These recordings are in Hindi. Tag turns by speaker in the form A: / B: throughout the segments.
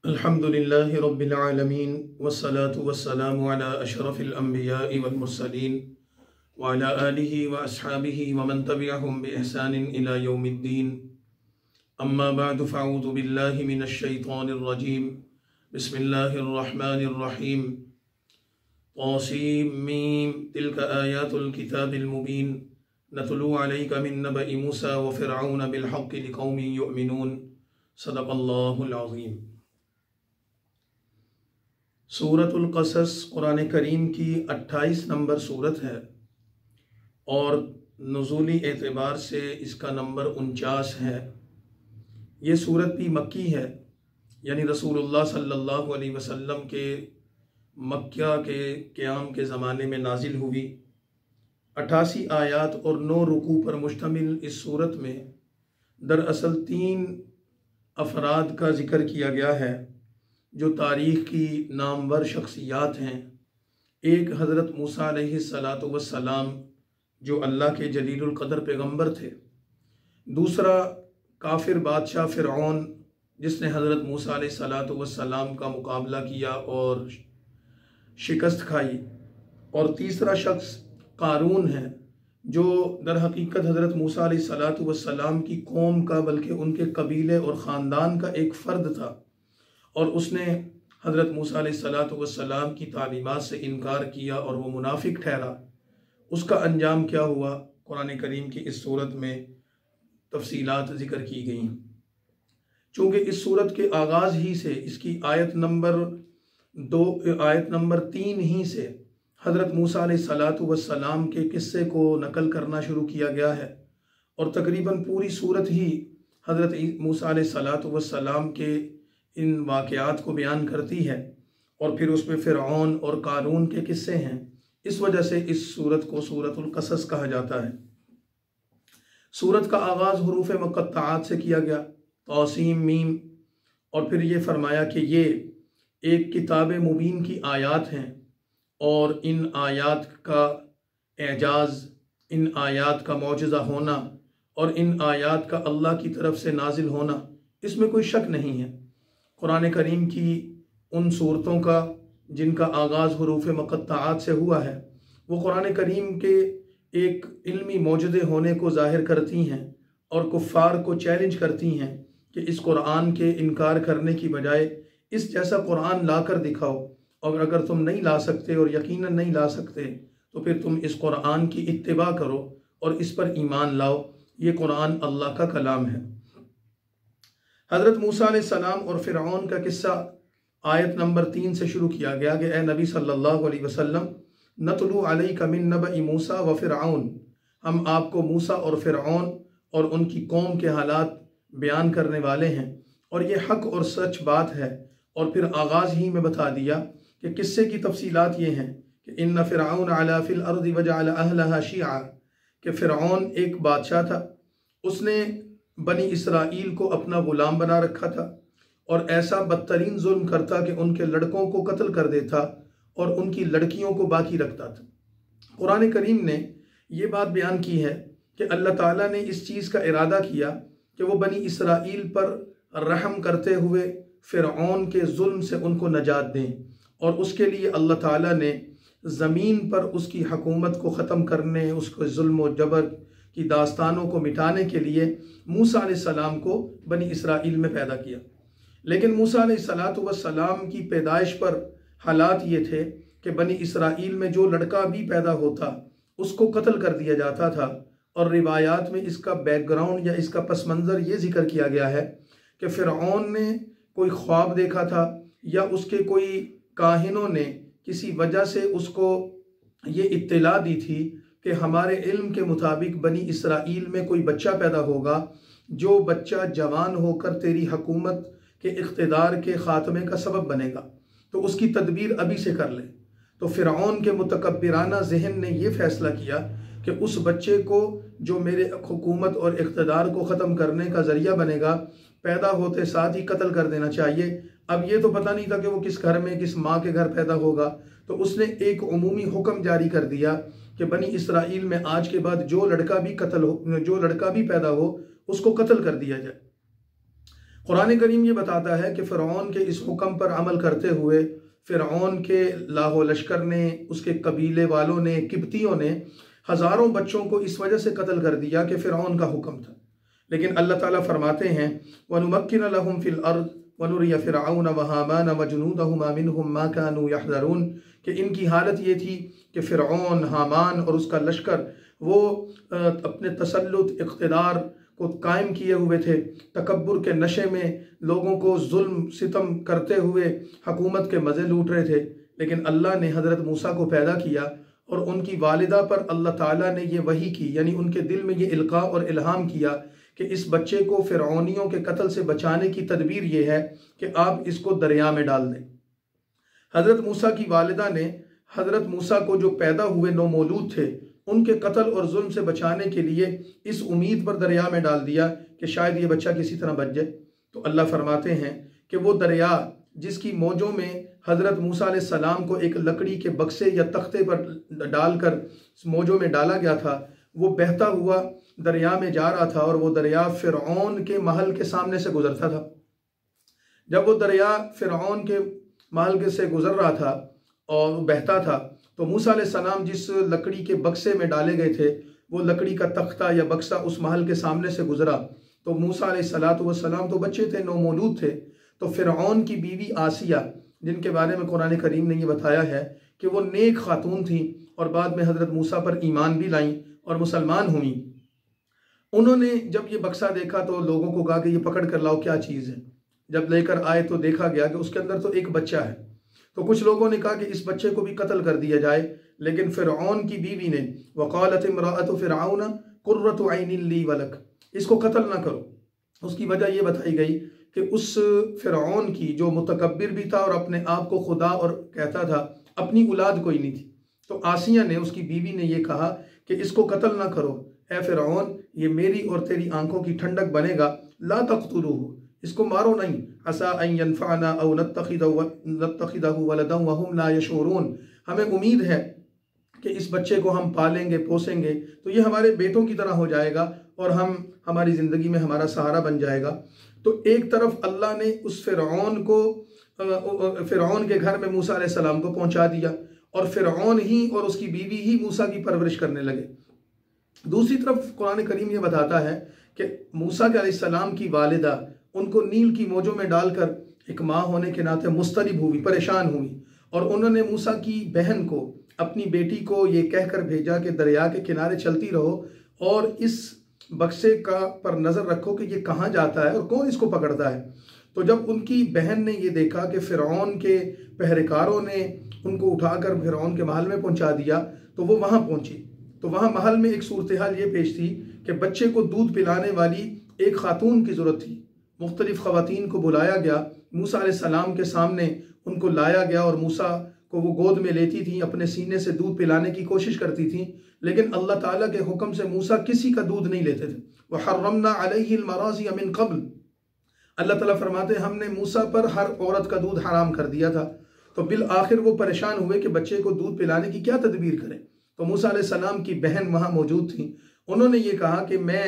A: अल्हम्दुलिल्लाहि रब्बिल आलमीन वस्सलातु वस्सलामु अला अशरफिल अंबियाइ वल मुरसलीन व अला आलिहि व अस्हाबिहि व मन तबिअहुम बि इहसानिन इला यौमिद्दीन। अम्मा बअदु फ़अऊज़ु बिल्लाहि मिनश शैतानिर रजीम। बिस्मिल्लाहिर रहमानिर रहीम। तासीम मीम तिल्का आयातुल किताबिल मुबीन नतलू अलैका मिन नबइ मूसा व फ़िरऔन बिल हक़्क़ि लिक़ौमिन युमिनून। सदक़ल्लाहुल अज़ीम। सूरतुल क़सस कुरान करीम की 28 नंबर सूरत है और नुज़ूली एतबार से इसका नंबर 49 है। ये सूरत भी मक्की है, यानी रसूलुल्लाह सल्लल्लाहु अलैहि वसल्लम के मक्का के क़याम के ज़माने में नाजिल हुई। 88 आयात और 9 रुकू पर मुश्तमिल इस सूरत में दरअसल 3 अफराद का ज़िक्र किया गया है जो तारीख़ की नामवर शख्सियात हैं। एक हज़रत मूसा अलैहिस्सलातु वस्सलाम जो अल्लाह के जलीलुल क़द्र पैगम्बर थे। दूसरा काफिर बादशाह फ़िरऔन जिसने हज़रत मूसा अलैहिस्सलातु वस्सलाम का मुकाबला किया और शिकस्त खाई। और तीसरा शख्स क़ारून है जो दर हकीकत हज़रत मूसा अलैहिस्सलातु वस्सलाम की कौम का बल्कि उनके कबीले और ख़ानदान का एक फ़र्द था और उसने हज़रत मूसा अलैहिस्सलातु वस्सलाम की तालीमात से इनकार किया और वो मुनाफिक ठहरा। उसका अंजाम क्या हुआ कुरान करीम की इस सूरत में तफसीलात ज़िक्र की गई हैं। चूँकि इस सूरत के आगाज़ ही से इसकी आयत नंबर 3 ही से हज़रत मूसा अलैहिस्सलातु वस्सलाम के किस्से को नकल करना शुरू किया गया है और तकरीबन पूरी सूरत ही हज़रत मूसा अलैहिस्सलातु वस्सलाम के इन वाक़यात को बयान करती है और फिर उसमें फ़िरऔन और क़ारून के किस्से हैं। इस वजह से इस सूरत को सूरतुल क़सस कहा जाता है। सूरत का आगाज़ हुरूफ़ मुक़त्तआत से किया गया, तासीम मीम, और फिर ये फरमाया कि ये एक किताब मुबीन की आयात हैं और इन आयात का एजाज़, इन आयात का मौजज़ा होना और इन आयात का अल्लाह की तरफ से नाजिल होना, इसमें कोई शक नहीं है। कुरान करीम की उन सूरतों का जिनका आगाज़ हुरूफ़ मुक़त्तआत से हुआ है वो कुरान करीम के एक इल्मी मौजूदे होने को ज़ाहिर करती हैं और कुफ़ार को चैलेंज करती हैं कि इस कुरान के इनकार करने की बजाय इस जैसा कुरान ला कर दिखाओ, और अगर तुम नहीं ला सकते और यकीनन नहीं ला सकते तो फिर तुम इस कुरान की इत्तिबा करो और इस पर ईमान लाओ। ये कुरान अल्लाह का कलाम है। हज़रत मूसा अलैहिस्सलाम और फ़िरऔन का किस्सा आयत नंबर 3 से शुरू किया गया कि ए नबी सल्लल्लाहु अलैहि वसल्लम नतलू अलैका मिन नबइ मूसा व फ़िरऔन, हम आपको मूसा और फ़िरऔन और उनकी कौम के हालात बयान करने वाले हैं और ये हक़ और सच बात है। और फिर आगाज़ ही में बता दिया कि किस्से की तफसीलात ये हैं कि इन्ना फ़िरऔन अला फ़िल अर्दि वजअल अहलहा शिआ, कि फ़िरऔन एक बादशाह था, उसने बनी इसराइल को अपना ग़ुलाम बना रखा था और ऐसा बदतरीन जुल्म करता कि उनके लड़कों को कत्ल कर देता और उनकी लड़कियों को बाकी रखता था। कुरान करीम ने ये बात बयान की है कि अल्लाह ताला ने इस चीज़ का इरादा किया कि वो बनी इसराइल पर रहम करते हुए फ़िरऔन के जुल्म से उनको नजात दें, और उसके लिए अल्लाह ताला ने ज़मीन पर उसकी हुकूमत को ख़त्म करने, उसको जुल्म व जबर की दास्तानों को मिटाने के लिए मूसा अलैहिस्सलाम को बनी इसराइल में पैदा किया। लेकिन मूसा अलैहिस्सलातु वस्सलाम की पैदाइश पर हालात ये थे कि बनी इसराइल में जो लड़का भी पैदा होता उसको कत्ल कर दिया जाता था। और रिवायात में इसका बैकग्राउंड या इसका पस मंज़र ये ज़िक्र किया गया है कि फ़िरऔन ने कोई ख्वाब देखा था या उसके कोई काहिनों ने किसी वजह से उसको ये इत्तला दी थी कि हमारे इल्म के मुताबिक बनी इसराइल में कोई बच्चा पैदा होगा जो बच्चा जवान होकर तेरी हुकूमत के इख्तिदार के ख़ात्मे का सबब बनेगा, तो उसकी तदबीर अभी से कर ले। तो फ़िरऔन के मुतकब्बिराना ज़हन ने यह फ़ैसला किया कि उस बच्चे को जो मेरे हुकूमत और इख्तिदार को ख़त्म करने का ज़रिया बनेगा, पैदा होते साथ ही कत्ल कर देना चाहिए। अब ये तो पता नहीं था कि वो किस घर में, किस माँ के घर पैदा होगा, तो उसने एक उमूमी हुक्म जारी कर दिया कि बनी इसराइल में आज के बाद जो लड़का भी पैदा हो उसको कत्ल कर दिया जाए। कुरान करीम ये बताता है कि फ़िरऔन के इस हुक्म पर अमल करते हुए फ़िरऔन के लाहो लश्कर ने, उसके कबीले वालों ने, किब्तियों ने हज़ारों बच्चों को इस वजह से कत्ल कर दिया कि फ़िरऔन का हुक्म था। लेकिन अल्लाह ताला फरमाते हैं वनुमक्किन लहुम फिल अर्द वनुरिय फ़िरऔन व हामान व जुनूदहुमा मिनहुम मा कानू यहज़रून, कि इनकी हालत ये थी कि फ़िरऔन, हामान और उसका लश्कर वो अपने तसल्लुत इक़्तिदार को कायम किए हुए थे, तकब्बुर के नशे में लोगों को जुल्म सितम करते हुए हुकूमत के मज़े लूट रहे थे। लेकिन अल्लाह ने हज़रत मूसा को पैदा किया और उनकी वालिदा पर अल्लाह ताला ने ये वही की, यानी उनके दिल में ये इल्का और इल्हाम किया कि इस बच्चे को फ़िरऔनियों के कत्ल से बचाने की तदबीर ये है कि आप इसको दरिया में डाल दें। हज़रत मूसा की वालिदा ने हज़रत मूसा को जो पैदा हुए नौमौलूद थे उनके कत्ल और जुल्म से बचाने के लिए इस उम्मीद पर दरिया में डाल दिया कि शायद ये बच्चा किसी तरह बच जाए। तो अल्लाह फरमाते हैं कि वो दरिया जिसकी मौजों में हज़रत मूसा अलैहिस्सलाम को एक लकड़ी के बक्से या तख्ते पर डालकर मौजों में डाला गया था, वो बहता हुआ दरिया में जा रहा था और वो दरिया फ़िरऔन के महल के सामने से गुजरता था। जब वो दरिया फ़िरऔन के महल के से गुजर रहा था और बहता था, तो मूसा अलैहिस्सलाम जिस लकड़ी के बक्से में डाले गए थे वो लकड़ी का तख्ता या बक्सा उस महल के सामने से गुजरा। तो मूसा अलैहिस्सलाम तो बच्चे थे, नौमौलूद थे। तो फ़िरऔन की बीवी आसिया, जिनके बारे में कुरान करीम ने ये बताया है कि वो नेक खातून थी और बाद में हज़रत मूसा पर ईमान भी लाईं और मुसलमान हुई, उन्होंने जब ये बक्सा देखा तो लोगों को कहा कि ये पकड़ कर लाओ, क्या चीज़ है। जब लेकर आए तो देखा गया कि उसके अंदर तो एक बच्चा है। तो कुछ लोगों ने कहा कि इस बच्चे को भी कत्ल कर दिया जाए, लेकिन फ़िरऔन की बीवी ने वक़ालत इम्राअतु फ़िरऔन कुर्रतु ऐनिन ली वलक, इसको कत्ल ना करो। उसकी वजह यह बताई गई कि उस फ़िरऔन की जो मुतकब्बिर भी था और अपने आप को खुदा और कहता था, अपनी औलाद कोई नहीं थी। तो आसिया ने, उसकी बीवी ने यह कहा कि इसको कत्ल ना करो, ए फ़िरऔन, ये मेरी और तेरी आंखों की ठंडक बनेगा, ला तक़्तुलूहु, इसको मारो नहीं, असा अन यनफ़अना औ नत्तख़िदहु वलदन वहुम ला यशऊरून, हमें उम्मीद है कि इस बच्चे को हम पालेंगे पोसेंगे तो ये हमारे बेटों की तरह हो जाएगा और हमारी ज़िंदगी में हमारा सहारा बन जाएगा। तो एक तरफ अल्लाह ने उस फ़िरऔन को, फ़िरऔन के घर में मूसा अलैहिस्सलाम को पहुंचा दिया और फ़िरऔन ही और उसकी बीवी ही मूसा की परवरिश करने लगे। दूसरी तरफ कुरान करीम ये बताता है कि मूसा अलैहिस्सलाम की वालिदा उनको नील की मौजों में डालकर एक माँ होने के नाते मुस्तरिब हुई, परेशान हुई, और उन्होंने मूसा की बहन को, अपनी बेटी को ये कहकर भेजा कि दरिया के किनारे चलती रहो और इस बक्से का पर नज़र रखो कि ये कहाँ जाता है और कौन इसको पकड़ता है। तो जब उनकी बहन ने ये देखा कि फ़िरऔन के पहरेकारों ने उनको उठाकर फ़िरऔन के महल में पहुँचा दिया, तो वो वहाँ पहुँची। तो वहाँ महल में एक सूरत हाल ये पेश थी कि बच्चे को दूध पिलाने वाली एक खातून की ज़रूरत थी। मुख्तलिफ़ ख़वातीन को बुलाया गया, मूसा अलैहिस्सलाम के सामने उनको लाया गया और मूसा को वो गोद में लेती थी, अपने सीने से दूध पिलाने की कोशिश करती थी, लेकिन अल्लाह ताला के हुक्म से मूसा किसी का दूध नहीं लेते थे। वह हर्रमना अलैहिल मराज़िय मिन क़ब्ल, अल्लाह ताला फरमाते हैं हमने मूसा पर हर औरत का दूध हराम कर दिया था। तो बिल आखिर वो परेशान हुए कि बच्चे को दूध पिलाने की क्या तदबीर करें। तो मूसा अलैहिस्सलाम की बहन वहाँ मौजूद थी, उन्होंने ये कहा कि मैं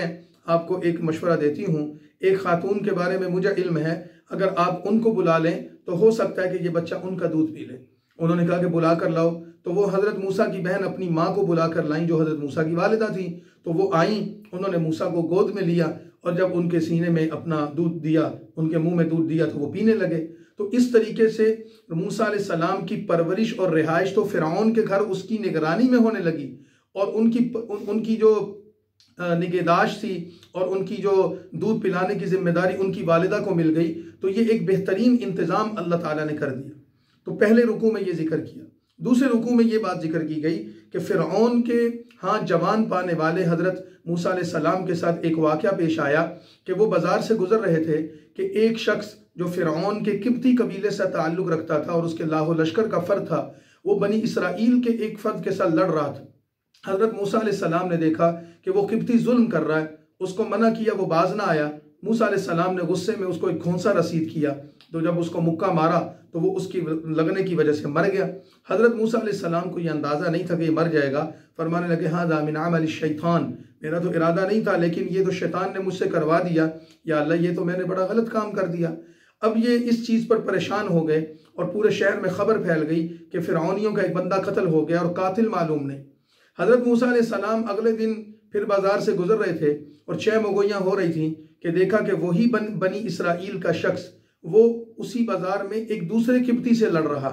A: आपको एक मशवरा देती हूँ, एक खातून के बारे में मुझे इल्म है, अगर आप उनको बुला लें तो हो सकता है कि ये बच्चा उनका दूध पी ले। उन्होंने कहा कि बुला कर लाओ। तो वो हज़रत मूसा की बहन अपनी माँ को बुला कर लाई जो हज़रत मूसा की वालिदा थी। तो वो आईं, उन्होंने मूसा को गोद में लिया और जब उनके सीने में अपना दूध दिया, उनके मुंह में दूध दिया तो वो पीने लगे। तो इस तरीके से मूसा अलैहिस्सलाम की परवरिश और रिहाइश तो फ़िरऔन के घर उसकी निगरानी में होने लगी और उनकी जो निगहदाश्त थी और उनकी जो दूध पिलाने की जिम्मेदारी उनकी वालिदा को मिल गई। तो ये एक बेहतरीन इंतज़ाम अल्लाह ताला ने कर दिया। तो पहले रुकू में ये जिक्र किया। दूसरे रुकू में ये बात जिक्र की गई कि फ़िरऔन के हाथ जवान पाने वाले हज़रत मूसा अलैहिस्सलाम के साथ एक वाक़या पेश आया कि वो बाज़ार से गुज़र रहे थे कि एक शख्स जो फ़िरऔन के किब्ती कबीले से ताल्लुक़ रखता था और उसके लाहो लश्कर का फ़र्द था, वो बनी इसराइल के एक फ़र्द के साथ लड़ रहा था। हज़रत मूसा अलैहिस्सलाम ने देखा कि वो किब्ती जुल्म कर रहा है, उसको मना किया, वो बाज ना आया। मूसा अलैहिस्सलाम ने गुस्से में उसको एक घोंसा रसीद किया तो जब उसको मुक्का मारा तो वो उसकी लगने की वजह से मर गया। हज़रत मूसा अलैहिस्सलाम को ये अंदाज़ा नहीं था कि ये मर जाएगा। फरमाने लगे हाज़ा मिन अमल शैतान, मेरा तो इरादा नहीं था लेकिन ये तो शैतान ने मुझसे करवा दिया, या अल्लाह ये तो मैंने बड़ा गलत काम कर दिया। अब ये इस चीज़ पर परेशान हो गए और पूरे शहर में खबर फैल गई कि फ़िरऔनियों का एक बंदा कत्ल हो गया और कातिल मालूम नहीं। हज़रत मूसा अलैहिस्सलाम अगले दिन फिर बाज़ार से गुजर रहे थे और 6 मगोइयाँ हो रही थी कि देखा कि वही बनी इसराइल का शख्स वो उसी बाज़ार में एक दूसरे किब्ती से लड़ रहा।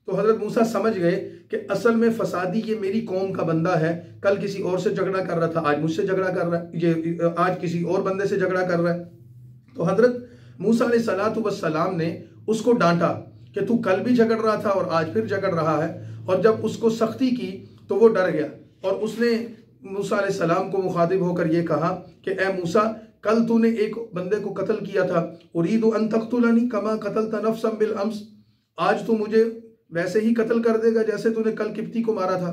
A: तो हज़रत मूसा समझ गए कि असल में फसादी ये मेरी कौम का बंदा है, कल किसी और से झगड़ा कर रहा था, आज मुझसे झगड़ा कर रहा है, ये आज किसी और बंदे से झगड़ा कर रहा है। तो हज़रत मूसा अलैहिस्सलातु वस्सलाम ने उसको डांटा कि तू कल भी झगड़ रहा था और आज फिर झगड़ रहा है। और जब उसको सख्ती की तो वो डर गया और उसने मूसा अलैहिस्सलाम को मुखातिब होकर ये कहा कि ए मूसा, कल तूने एक बंदे को कत्ल किया था, उरीदु अन तक़्तुलनी कमा क़तलत नफ़्सन बिल अम्स, आज तू मुझे वैसे ही कत्ल कर देगा जैसे तूने कल किब्ती को मारा था।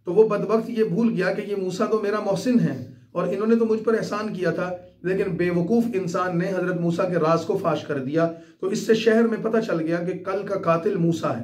A: तो वो बदबख्त ये भूल गया कि ये मूसा तो मेरा मोहसिन है और इन्होंने तो मुझ पर एहसान किया था, लेकिन बेवकूफ़ इंसान ने हज़रत मूसा के राज को फाश कर दिया। तो इससे शहर में पता चल गया कि कल का कातिल मूसा है।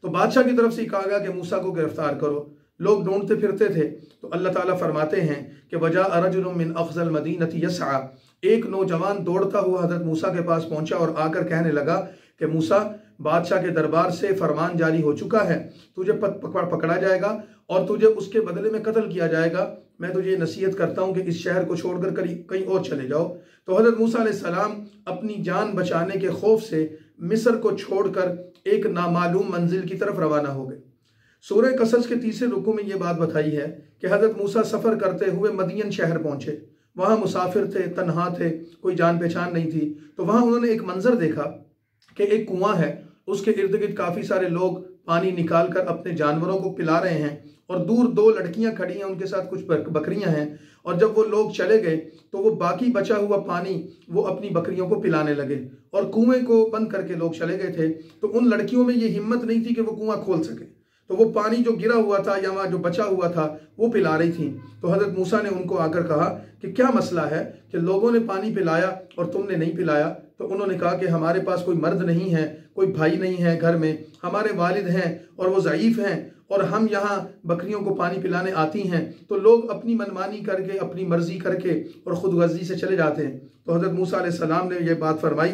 A: तो बादशाह की तरफ से कहा गया कि मूसा को गिरफ्तार करो। लोग ढूंढते फिरते थे तो अल्लाह ताला फरमाते हैं कि वजा रजुलुम मिन अक़सल मदीनति यसआ, एक नौजवान दौड़ता हुआ हज़रत मूसा के पास पहुंचा और आकर कहने लगा कि मूसा, बादशाह के दरबार से फरमान जारी हो चुका है, तुझे पकड़ा जाएगा और तुझे उसके बदले में कत्ल किया जाएगा। मैं तुझे नसीहत करता हूँ कि इस शहर को छोड़कर कहीं और चले जाओ। तो हज़रत मूसा अलैहिस्सलाम अपनी जान बचाने के खौफ से मिस्र को छोड़कर एक नामालूम मंजिल की तरफ रवाना हो गए। सूरह कसस के तीसरे रुकू में ये बात बताई है कि हज़रत मूसा सफ़र करते हुए मदियन शहर पहुँचे। वहाँ मुसाफिर थे, तन्हा थे, कोई जान पहचान नहीं थी। तो वहाँ उन्होंने एक मंजर देखा कि एक कुआं है, उसके इर्द गिर्द काफ़ी सारे लोग पानी निकाल कर अपने जानवरों को पिला रहे हैं और दूर 2 लड़कियां खड़ी हैं, उनके साथ कुछ बकरियां हैं। और जब वो लोग चले गए तो वो बाकी बचा हुआ पानी वो अपनी बकरियों को पिलाने लगे और कुएं को बंद करके लोग चले गए थे। तो उन लड़कियों में ये हिम्मत नहीं थी कि वो कुआं खोल सके, तो वो पानी जो गिरा हुआ था या वहाँ जो बचा हुआ था वो पिला रही थी। तो हज़रत मूसा ने उनको आकर कहा कि क्या मसला है कि लोगों ने पानी पिलाया और तुमने नहीं पिलाया। तो उन्होंने कहा कि हमारे पास कोई मर्द नहीं है, कोई भाई नहीं है घर में, हमारे वालिद हैं और वो ज़ईफ़ हैं और हम यहाँ बकरियों को पानी पिलाने आती हैं तो लोग अपनी मनमानी करके, अपनी मर्जी करके और ख़ुदगर्जी से चले जाते हैं। तो हज़रत मूसा अलैहिस्सलाम ने यह बात फरमाई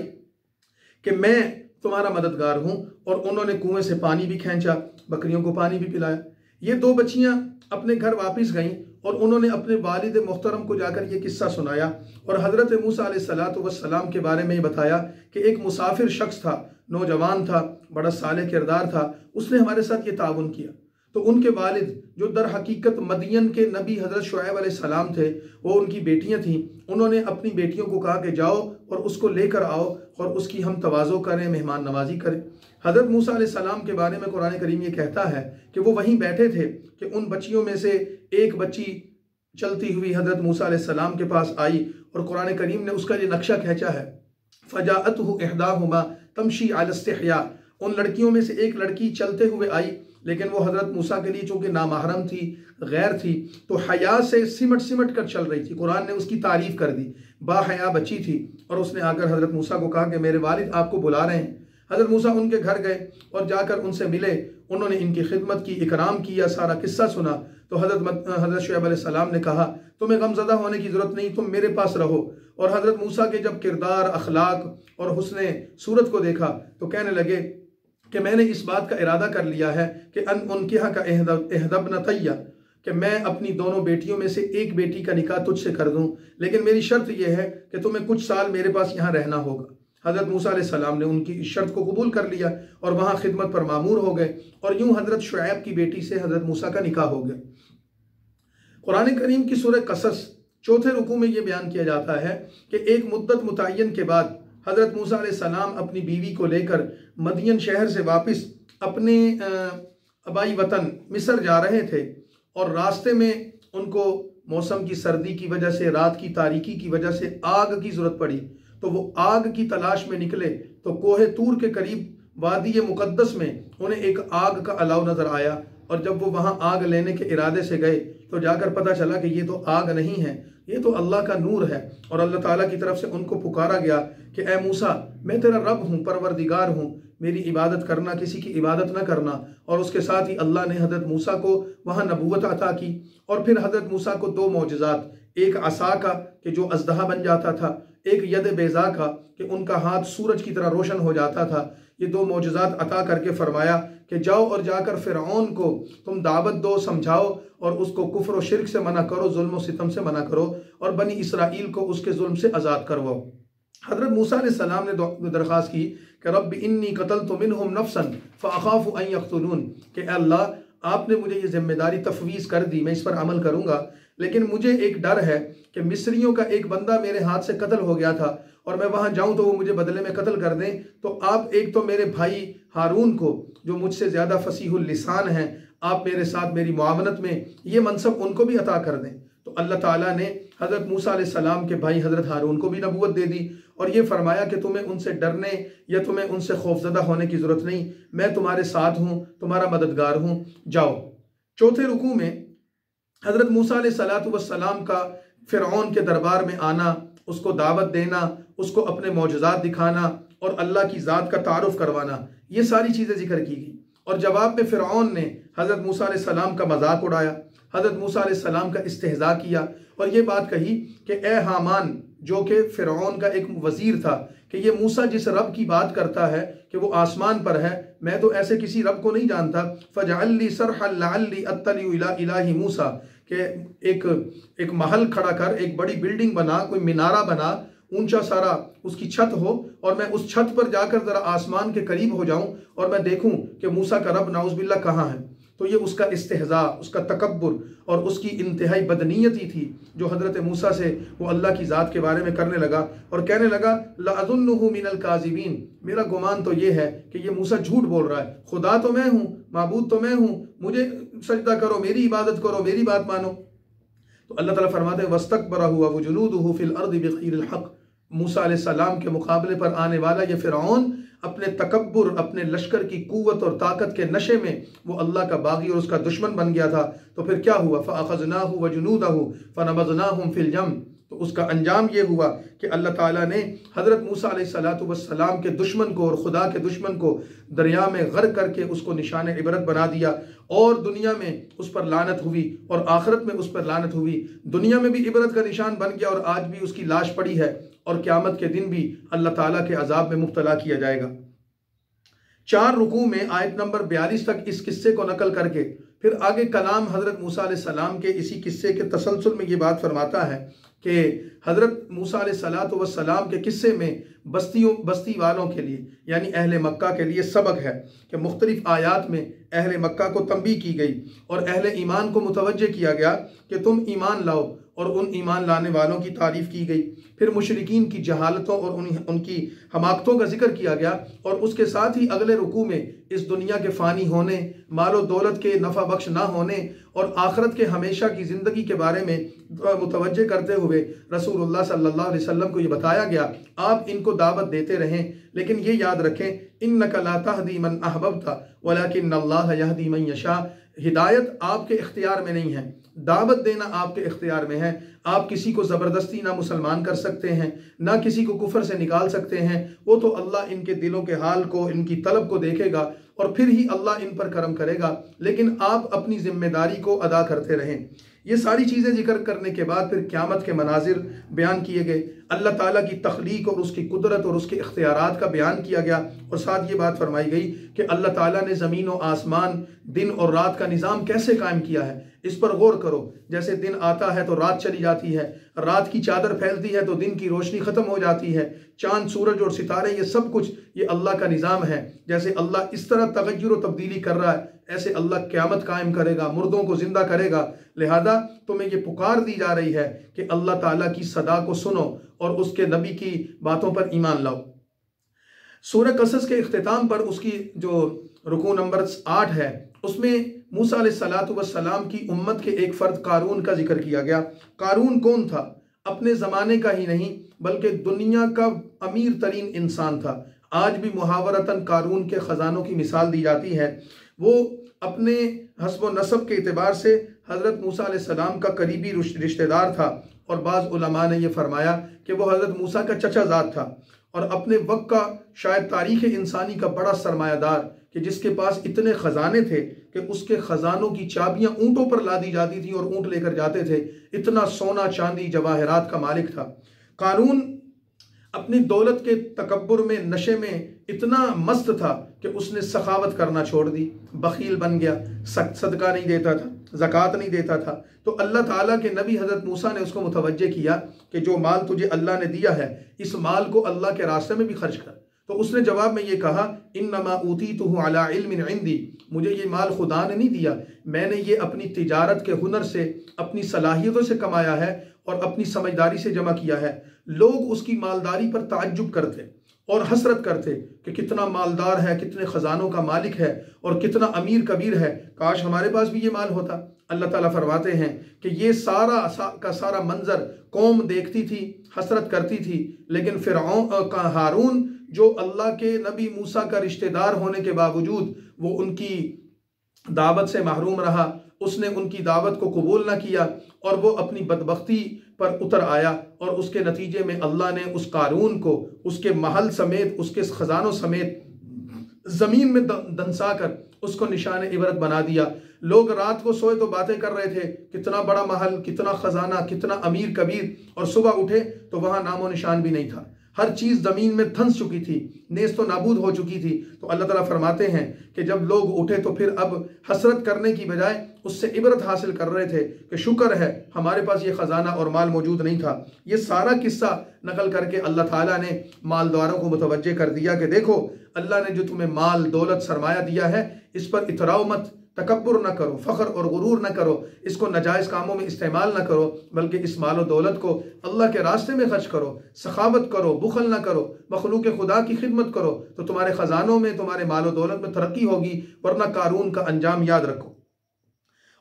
A: कि मैं तुम्हारा मददगार हूँ, और उन्होंने कुएं से पानी भी खींचा, बकरियों को पानी भी पिलाया। ये 2 बच्चियाँ अपने घर वापस गईं और उन्होंने अपने वालिद मोहतरम को जाकर ये किस्सा सुनाया और हज़रत मूसा अलैहिस्सलातु वस्सलाम के बारे में ये बताया कि एक मुसाफिर शख्स था, नौजवान था, बड़ा साले किरदार था, उसने हमारे साथ ये ताउन किया। तो उनके वालिद जो दर हकीकत मदियन के नबी हज़रत शुएब अलैहिस्सलाम थे, वो उनकी बेटियां थीं, उन्होंने अपनी बेटियों को कहा कि जाओ और उसको लेकर आओ और उसकी हम तवाज़ो करें, मेहमान नवाजी करें। हज़रत मूसा अलैहिस्सलाम के बारे में कुरान करीम ये कहता है कि वो वहीं बैठे थे कि उन बच्चियों में से एक बच्ची चलती हुई हज़रत मूसा अलैहिस्सलाम के पास आई और कुरान करीम ने उसका ये नक्शा खींचा है, फ़जाअतहु इहदाहुमा तमशी अला इस्तिहया। उन लड़कियों में से एक लड़की चलते हुए आई, लेकिन वो हज़रत मूसा के लिए चूँकि नामहरम थी, गैर थी, तो हया से सिमट सिमट कर चल रही थी। कुरान ने उसकी तारीफ़ कर दी, बाहया बच्ची थी। और उसने आकर हज़रत मूसा को कहा कि मेरे वालिद आपको बुला रहे हैं। हज़रत मूसा उनके घर गए और जाकर उनसे मिले, उन्होंने इनकी खिदमत की, इकराम किया, सारा किस्सा सुना। तो हज़रत शुएब अलैहिस्सलाम ने कहा तुम्हें गमज़दा होने की ज़रूरत नहीं, तुम मेरे पास रहो। और हज़रत मूसा के जब किरदार, अखलाक और हुस्ने सूरत को देखा तो कहने लगे कि मैंने इस बात का इरादा कर लिया है कि उनके यहाँ का एहदबन तैया, कि मैं अपनी दोनों बेटियों में से एक बेटी का निकाह तुझसे कर दूं, लेकिन मेरी शर्त यह है कि तुम्हें कुछ साल मेरे पास यहाँ रहना होगा। हज़रत मूसा अलैहिस्सलाम ने उनकी इस शर्त को कबूल कर लिया और वहाँ खिदमत पर मामूर हो गए और यूँ हज़रत शुएब की बेटी से हज़रत मूसा का निकाह हो गया। कुरान करीम की सूरह कसस 4थे रुकू में ये बयान किया जाता है कि एक मुद्दत मुतय्यन के बाद हज़रत मूसा अलैहिस्सलाम अपनी बीवी को लेकर मदियन शहर से वापस अपने आबाई वतन मिस्र जा रहे थे और रास्ते में उनको मौसम की सर्दी की वजह से, रात की तारीकी की वजह से आग की ज़रूरत पड़ी। तो वो आग की तलाश में निकले तो कोहे तूर के करीब वादी मुक़द्दस में उन्हें एक आग का अलाव नज़र आया और जब वो वहाँ आग लेने के इरादे से गए तो जाकर पता चला कि ये तो आग नहीं है, ये तो अल्लाह का नूर है। और अल्लाह ताला की तरफ से उनको पुकारा गया कि ए मूसा, मैं तेरा रब हूँ, परवरदिगार हूँ, मेरी इबादत करना, किसी की इबादत ना करना। और उसके साथ ही अल्लाह ने हज़रत मूसा को वहाँ नबूवत अता की। और फिर हज़रत मूसा को दो मौजज़ात, एक असा का कि जो अज़दहा बन जाता था, एक यद बेज़ा का कि उनका हाथ सूरज की तरह रोशन हो जाता था। ये दो मौजज़ात अता करके फरमाया कि जाओ और जाकर फ़िरऔन को तुम दावत दो, समझाओ और उसको कुफ्र और शिर्क से मना करो, जुल्म और सितम से मना करो और बनी इसराइल को उसके जुल्म से आज़ाद करवाओ। हज़रत मूसा अलैहिस्सलाम ने दरख्वास्त की कि रब्बि इन्नी क़तलतु मिनहुम नफ्सन फ़अख़ाफ़ु अन यक़्तुलून, कि अल्लाह आपने मुझे ये जिम्मेदारी तफवीज़ कर दी, मैं इस पर अमल करूँगा, लेकिन मुझे एक डर है कि मिस्रियों का एक बंदा मेरे हाथ से कत्ल हो गया था और मैं वहाँ जाऊँ तो वो मुझे बदले में कत्ल कर दें। तो आप एक तो मेरे भाई हारून को, जो मुझसे ज़्यादा फसीहुल लिसान हैं, आप मेरे साथ मेरी मुआवनत में ये मनसब उनको भी अता कर दें। तो अल्लाह ताला ने हज़रत मूसा अलैहिस्सलाम के भाई हज़रत हारून को भी नबूवत दे दी और ये फरमाया कि तुम्हें उनसे डरने या तुम्हें उनसे खौफजदा होने की ज़रूरत नहीं, मैं तुम्हारे साथ हूँ, तुम्हारा मददगार हूँ, जाओ। चौथे रुकू में हज़रत मूसा अलैहिस्सलाम का फ़िरऔन के दरबार में आना, उसको दावत देना, उसको अपने मौजज़ात दिखाना और अल्लाह की ज़ात का तारुफ़ करवाना, ये सारी चीज़ें जिक्र की गई। और जवाब में फ़िरऔन ने हज़रत मूसा अलैहिस्सलाम का मजाक उड़ाया, हज़रत मूसा अलैहिस्सलाम का इस्तेहज़ा किया और ये बात कही कि ए हामान, जो कि फ़िरऔन का एक वज़ीर था, कि ये मूसा जिस रब की बात करता है कि वो आसमान पर है, मैं तो ऐसे किसी रब को नहीं जानता। फ़जअल्ली सरहन लअल्ली अत्तलिउ इला इलाही मूसा, कि एक महल खड़ा कर, एक बड़ी बिल्डिंग बना, कोई मीनारा बना, ऊंचा सारा उसकी छत हो और मैं उस छत पर जाकर ज़रा आसमान के करीब हो जाऊं और मैं देखूं कि मूसा का रब नाउज़ुबिल्लाह कहाँ है। तो ये उसका इस्तेहज़ा, उसका तकब्बुर और उसकी इंतहाई बदनीयती थी जो हज़रत मूसा से वो अल्लाह की ज़ात के बारे में करने लगा और कहने लगा लअज़ुन्नुहु मिनल काज़िबीन, मेरा गुमान तो ये है कि ये मूसा झूठ बोल रहा है, खुदा तो मैं हूँ, माबूद तो मैं हूँ, मुझे सजदा करो, मेरी इबादत करो, मेरी बात मानो। तो अल्लाह ताला फरमाते हैं वस्तकबरा हुआ वजुनूदुहु फिल अर्दि बिग़ैरिल हक़, मूसा अलैहिस्सलाम के मुकाबले पर आने वाला ये फ़िरऔन अपने तकब्बुर, अपने लश्कर की कुव्वत और ताकत के नशे में वो अल्लाह का बागी और उसका दुश्मन बन गया था। तो फिर क्या हुआ, फ़अख़ज़नाहु वजुनूदहु फ़नबज़नाहुम फ़िल यम, तो उसका अंजाम ये हुआ कि अल्लाह ताला ने हज़रत मूसा अलैहिस्सलातु वस्सलाम के दुश्मन को और खुदा के दुश्मन को दरिया में गर्क करके उसको निशान इबरत बना दिया और दुनिया में उस पर लानत हुई और आखिरत में उस पर लानत हुई। दुनिया में भी इबरत का निशान बन गया और आज भी उसकी लाश पड़ी है और क़यामत के दिन भी अल्लाह ताला के अजाब में मुब्तला किया जाएगा। 4 रुकू में आयत नंबर 42 तक इस किस्से को नकल करके फिर आगे कलाम हज़रत मूसा अलैहिस्सलाम के इसी किस्से के तसलसल में ये बात फरमाता है कि हज़रत मूसा अलैहिस्सलाम के किस्से में बस्ती वालों के लिए यानी अहले मक्का के लिए सबक है कि मुख्तलिफ आयात में अहले मक्का को तंबीह की गई और अहले ईमान को मुतवज्जे किया गया कि तुम ईमान लाओ और उन ईमान लाने वालों की तारीफ़ की गई। फिर मुशरिकीन की जहालतों और उनकी हमाकतों का जिक्र किया गया और उसके साथ ही अगले रुकू में इस दुनिया के फ़ानी होने, मालो दौलत के नफ़ा बख्श ना होने और आखिरत के हमेशा की ज़िंदगी के बारे में मुतवज्जे करते हुए रसूलुल्लाह सल्लल्लाहु अलैहि वसल्लम को ये बताया गया, आप इनको दावत देते रहें, लेकिन ये याद रखें इन्नका ला तहदी मन अहबब्ता वलाकिन्नल्लाह यहदी मन यशा, हिदायत आपके इख्तियार में नहीं है, दावत देना आपके इख्तियार में है। आप किसी को ज़बरदस्ती ना मुसलमान कर सकते हैं, ना किसी को कुफर से निकाल सकते हैं, वो तो अल्लाह इनके दिलों के हाल को, इनकी तलब को देखेगा और फिर ही अल्लाह इन पर करम करेगा, लेकिन आप अपनी जिम्मेदारी को अदा करते रहें। ये सारी चीज़ें जिक्र करने के बाद फिर क़यामत के मनाजिर बयान किए गए, अल्लाह ताला की तख्लीक और उसकी कुदरत और उसके इख्तियारात का बयान किया गया और साथ ये बात फरमाई गई कि अल्लाह ताला ने ज़मीन और आसमान, दिन और रात का निज़ाम कैसे कायम किया है, इस पर गौर करो। जैसे दिन आता है तो रात चली जाती है, रात की चादर फैलती है तो दिन की रोशनी ख़त्म हो जाती है, चाँद सूरज और सितारे ये सब कुछ ये अल्लाह का निज़ाम है। जैसे अल्लाह इस तरह तगय्युर और तब्दीली कर रहा है, ऐसे अल्लाह क़यामत कायम करेगा, मुर्दों को ज़िंदा करेगा। लिहाजा तुम्हें ये पुकार दी जा रही है कि अल्लाह ताला की सदा को सुनो और उसके नबी की बातों पर ईमान लाओ। सूरह कसस के इख्तिताम पर उसकी जो रुकू नंबर 8 है उसमें मूसा अलैहिस्सलातु वस्सलाम की उम्मत के एक फ़र्द कारून का जिक्र किया गया। कारून कौन था? अपने ज़माने का ही नहीं बल्कि दुनिया का अमीर तरीन इंसान था। आज भी मुहावरतन कारून के ख़जानों की मिसाल दी जाती है। वो अपने हस्ब नसब के एतबार से हज़रत मूसा अलैहिस्सलाम का करीबी रिश्तेदार था और बाज़ उलमा ने यह फरमाया कि वो हज़रत मूसा का चचा ज़ाद था और अपने वक्त का शायद तारीख इंसानी का बड़ा सरमायादार, कि जिसके पास इतने खजाने थे कि उसके खजानों की चाबियां ऊंटों पर लादी जाती थी और ऊंट लेकर जाते थे, इतना सोना चांदी जवाहरात का मालिक था। कारून अपनी दौलत के तकब्बुर में, नशे में इतना मस्त था कि उसने सखावत करना छोड़ दी, बखील बन गया, सदका नहीं देता था, ज़कात नहीं देता था। तो अल्लाह ताला के नबी हज़रत मूसा ने उसको मुतवज्जे किया कि जो माल तुझे अल्लाह ने दिया है, इस माल को अल्लाह के रास्ते में भी खर्च कर। तो उसने जवाब में ये कहा, इन्नमा ऊतीतुहु अला इल्मिन इंदी, मुझे ये माल खुदा ने नहीं दिया, मैंने ये अपनी तिजारत के हुनर से, अपनी सलाहियतों से कमाया है और अपनी समझदारी से जमा किया है। लोग उसकी मालदारी पर ताज्जुब करते और हसरत करते कि कितना मालदार है, कितने खजानों का मालिक है और कितना अमीर कबीर है, काश हमारे पास भी ये माल होता। अल्लाह ताला फरमाते हैं कि ये सारा का सारा मंजर कौम देखती थी, हसरत करती थी, लेकिन फिरऔन का हारून जो अल्लाह के नबी मूसा का रिश्तेदार होने के बावजूद वो उनकी दावत से महरूम रहा, उसने उनकी दावत को कबूल ना किया और वो अपनी बदबख्ती पर उतर आया और उसके नतीजे में अल्लाह ने उस कारून को उसके महल समेत, उसके खजानों समेत जमीन में दंसा कर उसको निशान इबरत बना दिया। लोग रात को सोए तो बातें कर रहे थे, कितना बड़ा महल, कितना खजाना, कितना अमीर कबीर, और सुबह उठे तो वहां नामो निशान भी नहीं था, हर चीज जमीन में धंस चुकी थी, नेस्त नाबूद हो चुकी थी। तो अल्लाह ताला फरमाते हैं कि जब लोग उठे तो फिर अब हसरत करने की बजाय उससे इबरत हासिल कर रहे थे कि शुक्र है हमारे पास ये खजाना और माल मौजूद नहीं था। ये सारा किस्सा नकल करके अल्लाह ताला ने मालदारों को मुतवज्जे कर दिया कि देखो अल्लाह ने जो तुम्हें माल दौलत सरमाया दिया है, इस पर इतराओ मत, तकब्बुर न करो, फ़ख्र और गुरूर न करो, इसको नाजायज़ कामों में इस्तेमाल न करो, बल्कि इस मालो दौलत को अल्लाह के रास्ते में खर्च करो, सखावत करो, बुखल न करो, मखलूक खुदा की खिदमत करो, तो तुम्हारे ख़जानों में, तुम्हारे मालो दौलत में तरक्की होगी, वरना कारून का अंजाम याद रखो।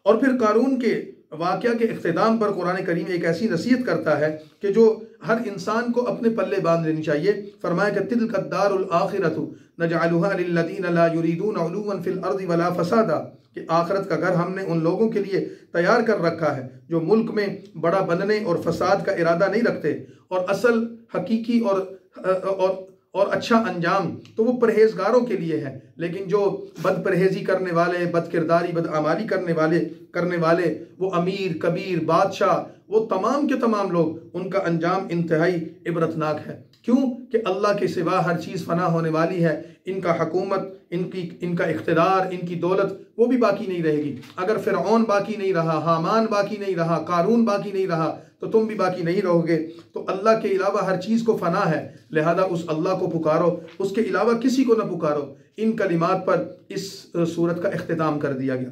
A: और फिर कारून के वाक़या के इख्तिताम पर कुरान करीम एक ऐसी नसीहत करता है कि जो हर इंसान को अपने पल्ले बांध लेनी चाहिए। फरमाया कि तिल्का दारुल आखिरतु नजअलुहा लिल्लज़ीना ला युरीदूना उलुवन फिल अर्दि वला फसादा, कि आखिरत का घर हमने उन लोगों के लिए तैयार कर रखा है जो मुल्क में बड़ा बनने और फसाद का इरादा नहीं रखते, और असल हकीकी और अच्छा अंजाम तो वो परहेजगारों के लिए है। लेकिन जो बद परहेजी करने वाले, बद किरदारी, बद आमाली करने वाले वो अमीर कबीर बादशाह, वो तमाम के तमाम लोग, उनका अंजाम इंतहाई इबरतनाक है। क्यों कि अल्लाह के सिवा हर चीज़ फना होने वाली है। इनका हुकूमत, इनका इख्तिदार, इनकी दौलत वो भी बाकी नहीं रहेगी। अगर फिरऔन बाकी नहीं रहा, हामान बाकी नहीं रहा, कारून बाकी नहीं रहा, तो तुम भी बाकी नहीं रहोगे। तो अल्लाह के अलावा हर चीज़ को फना है, लिहाजा उस अल्लाह को पुकारो, उसके अलावा किसी को न पुकारो। इन कलिमात पर इस सूरत का इख्तिताम कर दिया गया।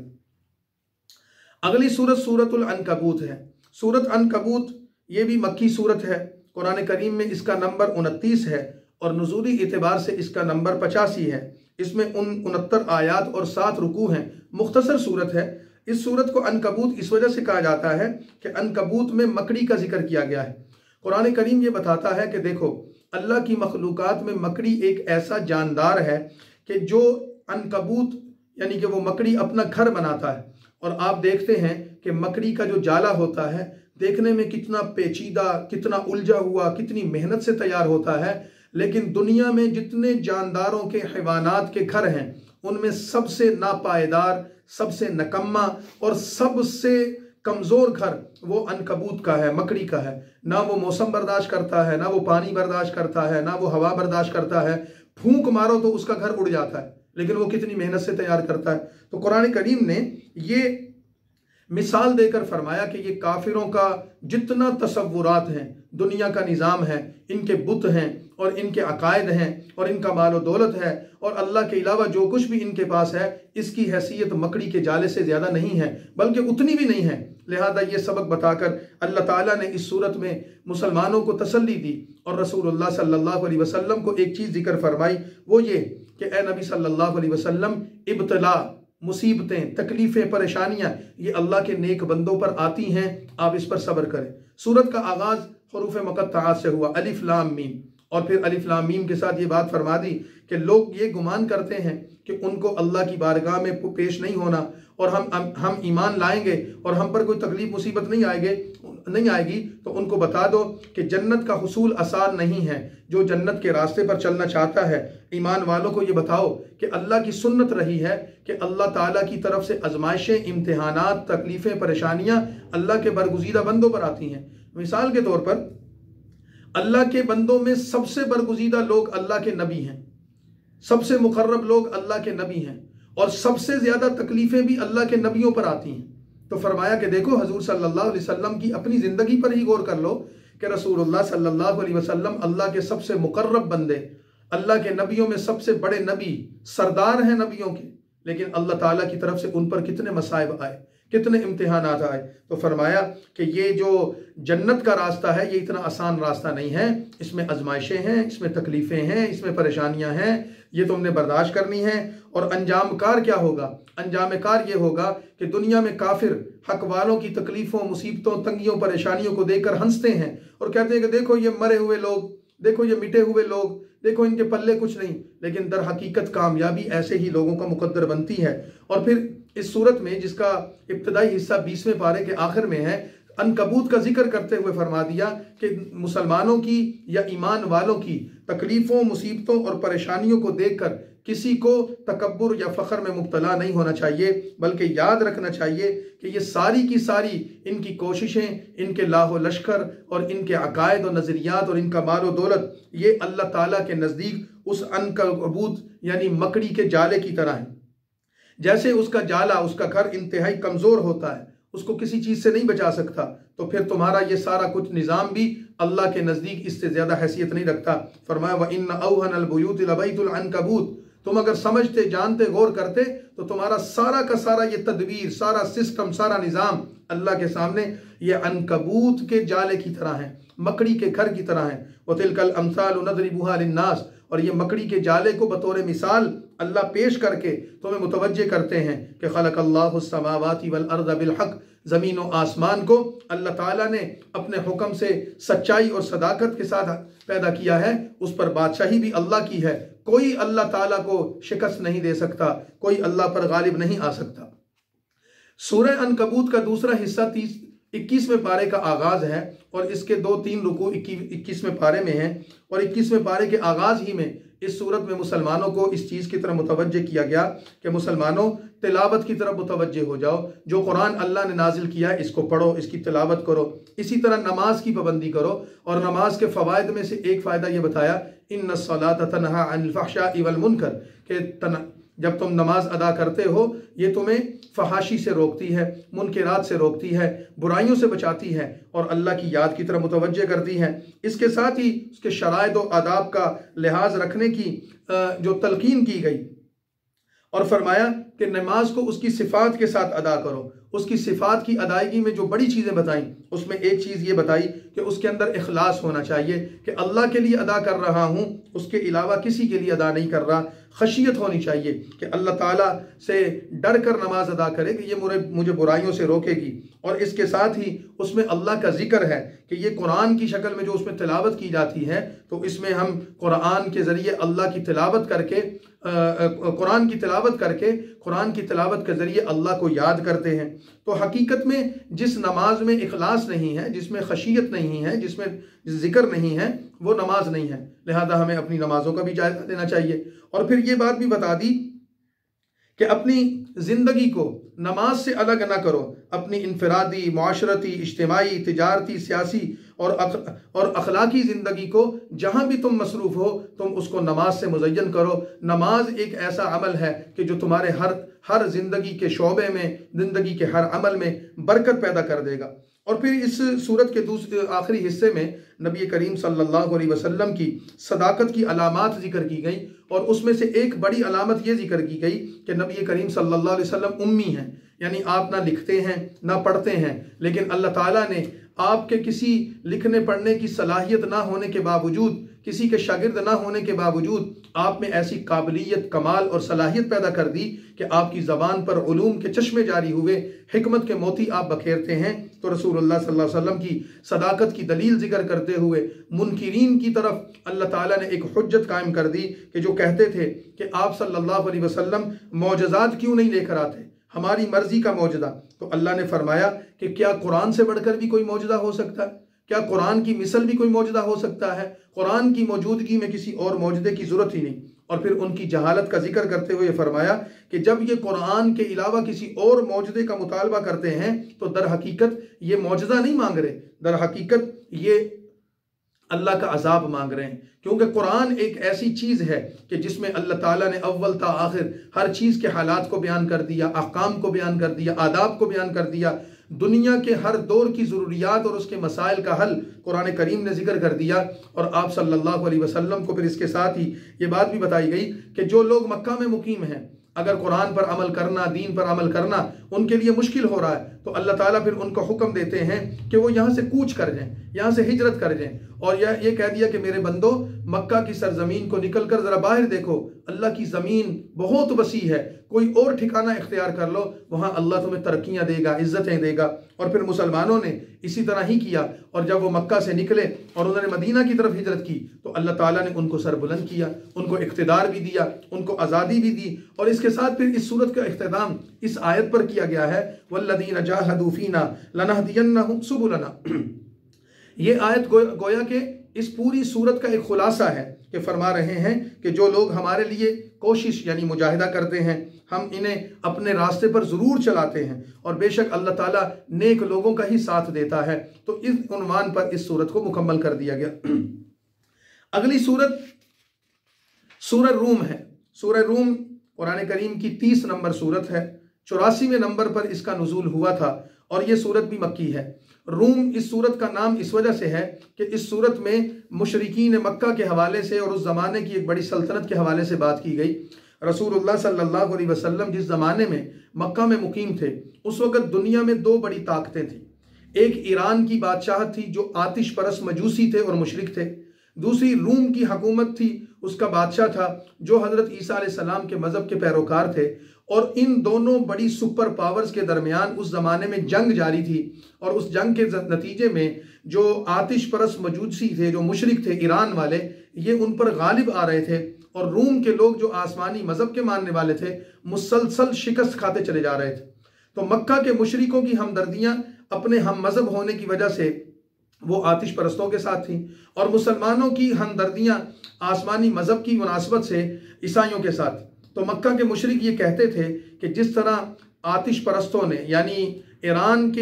A: अगली सूरत सूरतुल अनकबूत है। सूरत अनकबूत ये भी मक्की सूरत है। कुरान करीम में इसका नंबर 29 है और नुज़ूली एतबार से इसका नंबर 85 है। इसमें 69 आयात और 7 रुकू हैं। मुख्तसर सूरत है। इस सूरत को अनकबूत इस वजह से कहा जाता है कि अनकबूत में मकड़ी का जिक्र किया गया है। कुरान करीम ये बताता है कि देखो अल्लाह की मखलूकात में मकड़ी एक ऐसा जानदार है कि जो अनकबूत यानी कि वो मकड़ी अपना घर बनाता है। और आप देखते हैं कि मकड़ी का जो जाला होता है देखने में कितना पेचीदा, कितना उलझा हुआ, कितनी मेहनत से तैयार होता है, लेकिन दुनिया में जितने जानदारों के हैवानात के घर हैं उनमें सबसे नापायदार, सबसे नकम्मा और सबसे कमज़ोर घर वो अनकबूत का है, मकड़ी का है। ना वो मौसम बर्दाश्त करता है, ना वो पानी बर्दाश्त करता है, ना वो हवा बर्दाश्त करता है। फूंक मारो तो उसका घर उड़ जाता है, लेकिन वो कितनी मेहनत से तैयार करता है। तो कुरान करीम ने ये मिसाल देकर फरमाया कि ये काफिरों का जितना तसव्वुरात हैं, दुनिया का निज़ाम है, इनके बुत हैं और इनके अकायद हैं और इनका मालो दौलत है और अल्लाह के अलावा जो कुछ भी इनके पास है, इसकी हैसियत मकड़ी के जाले से ज़्यादा नहीं है, बल्कि उतनी भी नहीं है। लिहाजा ये सबक बताकर अल्लाह ताला ने इस सूरत में मुसलमानों को तसल्ली दी और रसूलुल्लाह सल्लल्लाहु अलैहि वसल्लम को एक चीज़ जिक्र फरमाई, वो ये कि ए नबी सल्लल्लाहु अलैहि वसल्लम, इब्तला, मुसीबतें, तकलीफ़ें, परेशानियां ये अल्लाह के नेक बंदों पर आती हैं, आप इस पर सब्र करें। सूरत का आगाज़ हुरूफ़ मुक़त्तआत से हुआ, अलिफ लाम मीम, और फिर अलिफ लाम मीम के साथ ये बात फरमा दी कि लोग ये गुमान करते हैं कि उनको अल्लाह की बारगाह में पेश नहीं होना और हम ईमान लाएंगे और हम पर कोई तकलीफ मुसीबत नहीं आएगी, तो उनको बता दो कि जन्नत का हुसूल आसान नहीं है। जो जन्नत के रास्ते पर चलना चाहता है, ईमान वालों को ये बताओ कि अल्लाह की सुन्नत रही है कि अल्लाह ताला की तरफ से आजमाइशें, इम्तिहानात, तकलीफ़ें, परेशानियाँ अल्लाह के बरगुज़ीदा बंदों पर आती हैं। मिसाल के तौर पर अल्लाह के बंदों में सबसे बरगुज़ीदा लोग अल्लाह के नबी हैं, सबसे मुकर्रब लोग अल्लाह के नबी हैं, और सबसे ज़्यादा तकलीफ़ें भी अल्लाह के नबियों पर आती हैं। तो फरमाया कि देखो हजूर सल्लल्लाहु अलैहि वसल्लम की अपनी ज़िंदगी पर ही गौर कर लो कि रसूलुल्लाह सल्लल्लाहु अलैहि वसल्लम अल्लाह के सबसे मुकर्रब बंदे, अल्लाह के नबियों में सबसे बड़े नबी, सरदार हैं नबियों के, लेकिन अल्लाह ताला की तरफ से उन पर कितने मसाइब आए, कितने इम्तिहानात आए। तो फरमाया कि ये जो जन्नत का रास्ता है ये इतना आसान रास्ता नहीं है, इसमें आजमाइशें हैं, इसमें तकलीफ़ें हैं, इसमें परेशानियां हैं, ये तुमने बर्दाश्त करनी है। और अंजाम कार क्या होगा? अंजाम कार ये होगा कि दुनिया में काफिर हक वालों की तकलीफ़ों, मुसीबतों, तंगियों, परेशानियों को देखकर हंसते हैं और कहते हैं कि देखो ये मरे हुए लोग, देखो ये मिटे हुए लोग, देखो इनके पल्ले कुछ नहीं। लेकिन दर हकीकत कामयाबी ऐसे ही लोगों का मुकद्दर बनती है। और फिर इस सूरत में, जिसका इब्तदाई हिस्सा 20वें पारे के आखिर में है, अनकबूत का जिक्र करते हुए फरमा दिया कि मुसलमानों की या ईमान वालों की तकलीफ़ों, मुसीबतों और परेशानियों को देखकर किसी को तकब्बुर या फ़ख्र में मुब्तला नहीं होना चाहिए, बल्कि याद रखना चाहिए कि ये सारी की सारी इनकी कोशिशें, इनके लाहो लश्कर और इनके अकायद और नज़रियात और इनका माल और दौलत, ये अल्लाह ताला के नज़दीक उस अनकबूत यानी मकड़ी के जाले की तरह है। जैसे उसका जाला, उसका घर इंतहाई कमज़ोर होता है, उसको किसी चीज़ से नहीं बचा सकता, तो फिर तुम्हारा ये सारा कुछ निज़ाम भी अल्लाह के नज़दीक इससे ज़्यादा हैसियत नहीं रखता। फरमाया व इन्न औहनल बुयूत लबैतुल अनकबूत, तुम अगर समझते, जानते, गौर करते तो तुम्हारा सारा का सारा ये तदबीर, सारा सिस्टम, सारा निज़ाम अल्लाह के सामने ये अनकबूत के जाले की तरह है, मकड़ी के घर की तरह है। व तिलकल अमसालु नदरिबुहा लिन्नास, और ये मकड़ी के जाले को बतौर मिसाल अल्लाह पेश करके तुम्हें मुतवज्जे करते हैं कि खलक़ल्लाहु अस्समावाति वल अर्ज़ बिल हक़, ज़मीन और आसमान को अल्लाह ताला ने अपने हुक्म से सच्चाई और सदाकत के साथ पैदा किया है। उस पर बादशाही भी अल्लाह की है, कोई अल्लाह ताला को शिकस्त नहीं दे सकता, कोई अल्लाह पर गालिब नहीं आ सकता। सूरह अनकबूत का दूसरा हिस्सा 21वें पारे का आगाज़ है और इसके 2-3 रुकू 21वें पारे में है। और 21वें पारे के आगाज़ ही में इस सूरत में मुसलमानों को इस चीज़ की तरफ मुतवज्जे किया गया कि मुसलमानों तिलावत की तरफ मुतवज्जे हो जाओ। जो कुरान अल्लाह ने नाजिल किया है इसको पढ़ो, इसकी तिलावत करो। इसी तरह नमाज की पाबंदी करो, और नमाज के फ़वाइद में से एक फ़ायदा ये बताया, इन्नस्सलात तन्हा अनिल फ़हशाइ वल मुनकर, कि जब तुम नमाज अदा करते हो ये तुम्हें फहाशी से रोकती है, मुनकरात से रोकती है, बुराइयों से बचाती है और अल्लाह की याद की तरफ मुतवज्जे करती है। इसके साथ ही उसके शराइत और आदाब का लिहाज रखने की जो तलकीन की गई, और फरमाया कि नमाज को उसकी सिफ़ात के साथ अदा करो। उसकी सिफ़ात की अदायगी में जो बड़ी चीज़ें बताई, उसमें एक चीज़ ये बताई कि उसके अंदर इखलास होना चाहिए कि अल्लाह के लिए अदा कर रहा हूँ, उसके अलावा किसी के लिए अदा नहीं कर रहा। खशियत होनी चाहिए कि अल्लाह ताला से डर कर नमाज अदा करे कि ये मुझे बुराइयों से रोकेगी। और इसके साथ ही उसमें अल्लाह का जिक्र है कि ये कुरान की शक्ल में जो उसमें तिलावत की जाती है, तो इसमें हम कुरान के ज़रिए अल्लाह की तिलावत करके, कुरान की तिलावत के ज़रिए अल्लाह को याद करते हैं। तो हकीकत में जिस नमाज में इखलास नहीं है, जिसमें खशियत नहीं है, जिसमें जिक्र नहीं है, वो नमाज नहीं है। लिहाजा हमें अपनी नमाजों का भी जायज़ा देना चाहिए। और फिर ये बात भी बता दी कि अपनी ज़िंदगी को नमाज से अलग ना करो। अपनी इनफरादी, माशरती, इज्तिमाई, तिजारती, सियासी और अखलाकी ज़िंदगी को जहाँ भी तुम मसरूफ़ हो, तुम उसको नमाज से मुज़य्यन करो। नमाज एक ऐसा अमल है कि जो तुम्हारे हर ज़िंदगी के शोबे में, ज़िंदगी के हर अमल में बरकत पैदा कर देगा। और फिर इस सूरत के दूसरे आखिरी हिस्से में नबी करीम सल्लल्लाहु अलैहि वसल्लम की सदाकत की अलामात जिक्र की गई, और उसमें से एक बड़ी अलामत ये जिक्र की गई कि नबी करीम सल्लल्लाहु अलैहि वसल्लम उम्मी हैं, यानी आप ना लिखते हैं ना पढ़ते हैं, लेकिन अल्लाह ताला ने आपके किसी लिखने पढ़ने की सलाहियत ना होने के बावजूद, किसी के शागिर्द ना होने के बावजूद आप में ऐसी काबिलियत, कमाल और सलाहियत पैदा कर दी कि आपकी ज़बान पर उलूम के चश्मे जारी हुए, हिकमत के मोती आप बखेरते हैं। तो रसूलुल्लाह सल्लल्लाहु अलैहि वसल्लम की सदाकत की दलील जिक्र करते हुए मुनकिरीन की तरफ अल्लाह ताला ने एक हुज्जत कायम कर दी कि जो कहते थे कि आप सल्लल्लाहु अलैहि वसल्लम मौजज़ात क्यों नहीं लेकर आते, हमारी मर्जी का मौजज़ा। तो अल्लाह ने फरमाया कि क्या कुरान से बढ़कर भी कोई मौजज़ा हो सकता है? क्या कुरान की मिसल भी कोई मौजज़ा हो सकता है? कुरान की मौजूदगी में किसी और मौजज़े की ज़रूरत ही नहीं। और फिर उनकी जहालत का जिक्र करते हुए फरमाया कि जब ये कुरान के अलावा किसी और मौजज़े का मुतालबा करते हैं तो दर हकीकत ये मौजज़ा नहीं मांग रहे, दर हकीकत ये अल्लाह का अजाब मांग रहे हैं। क्योंकि कुरान एक ऐसी चीज़ है कि जिसमें अल्लाह ताला ने अव्वल ता आखिर हर चीज़ के हालात को बयान कर दिया, अहकाम को बयान कर दिया, आदाब को बयान कर दिया, दुनिया के हर दौर की ज़रूरियात और उसके मसाइल का हल कुरान करीम ने जिक्र कर दिया। और आप सल्लल्लाहु अलैहि वसल्लम को फिर इसके साथ ही ये बात भी बताई गई कि जो लोग मक्का में मुकीम हैं, अगर कुरान पर अमल करना, दीन पर अमल करना उनके लिए मुश्किल हो रहा है तो अल्लाह ताला फिर उनको हुक्म देते हैं कि वो यहाँ से कूच कर जाएं, यहाँ से हिजरत कर जाएं। और ये कह दिया कि मेरे बंदो, मक्का की सरजमीन को निकल कर ज़रा बाहर देखो, अल्लाह की ज़मीन बहुत वसी है, कोई और ठिकाना इख्तियार कर लो, वहाँ अल्लाह तुम्हें तरक्कियाँ देगा, इज़्ज़तें देगा। और फिर मुसलमानों ने इसी तरह ही किया। और जब वो मक्का से निकले और उन्होंने मदीना की तरफ हिजरत की तो अल्लाह ताला ने उनको सरबुलंद किया, उनको इख्तिदार भी दिया, उनको आज़ादी भी दी। और इसके साथ फिर इस सूरत का इख्तिताम इस आयत पर किया गया है, वल्लज़ीना जाहदू फ़ीना लनहदियन्नहुम सुबुलना। ये आयत गोया के इस पूरी सूरत का एक खुलासा है कि फरमा रहे हैं कि जो लोग हमारे लिए कोशिश यानी मुजाहिदा करते हैं, हम इन्हें अपने रास्ते पर ज़रूर चलाते हैं और बेशक अल्लाह ताला नेक लोगों का ही साथ देता है। तो इस उन्वान पर इस सूरत को मुकम्मल कर दिया गया। अगली सूरत सूरह रूम है। सूरह रूम कुरान करीम की 30 नंबर सूरत है। 84वें नंबर पर इसका नुज़ूल हुआ था और ये सूरत भी मक्की है। रूम इस सूरत का नाम इस वजह से है कि इस सूरत में मुशरिकीन मक्का के हवाले से और उस ज़माने की एक बड़ी सल्तनत के हवाले से बात की गई। रसूलुल्लाह सल्लल्लाहु अलैहि वसल्लम जिस ज़माने में मक्का में मुकीम थे उस वक़्त दुनिया में दो बड़ी ताकतें थीं। एक ईरान की बादशाहत थी जो आतिश परस्त मजूसी थे और मुशरिक थे। दूसरी रूम की हुकूमत थी, उसका बादशाह था जो हज़रत ईसा अलैहिस्सलाम के मज़हब के पैरोकार थे। और इन दोनों बड़ी सुपर पावर्स के दरमियान उस ज़माने में जंग जारी थी और उस जंग के नतीजे में जो आतिश परस्त मजूसी थे, जो मुशरिक थे ईरान वाले, ये उन पर गालिब आ रहे थे और रूम के लोग जो आसमानी मज़हब के मानने वाले थे मुसलसल शिकस्त खाते चले जा रहे थे। तो मक्का के मुशरिकों की हमदर्दियाँ अपने हम मज़हब होने की वजह से वो आतिश परस्तों के साथ थी और मुसलमानों की हमदर्दियाँ आसमानी मज़हब की मुनासबत से ईसाइयों के साथ। तो मक्का के मुशरिक ये कहते थे कि जिस तरह आतिश परस्तों ने यानी ईरान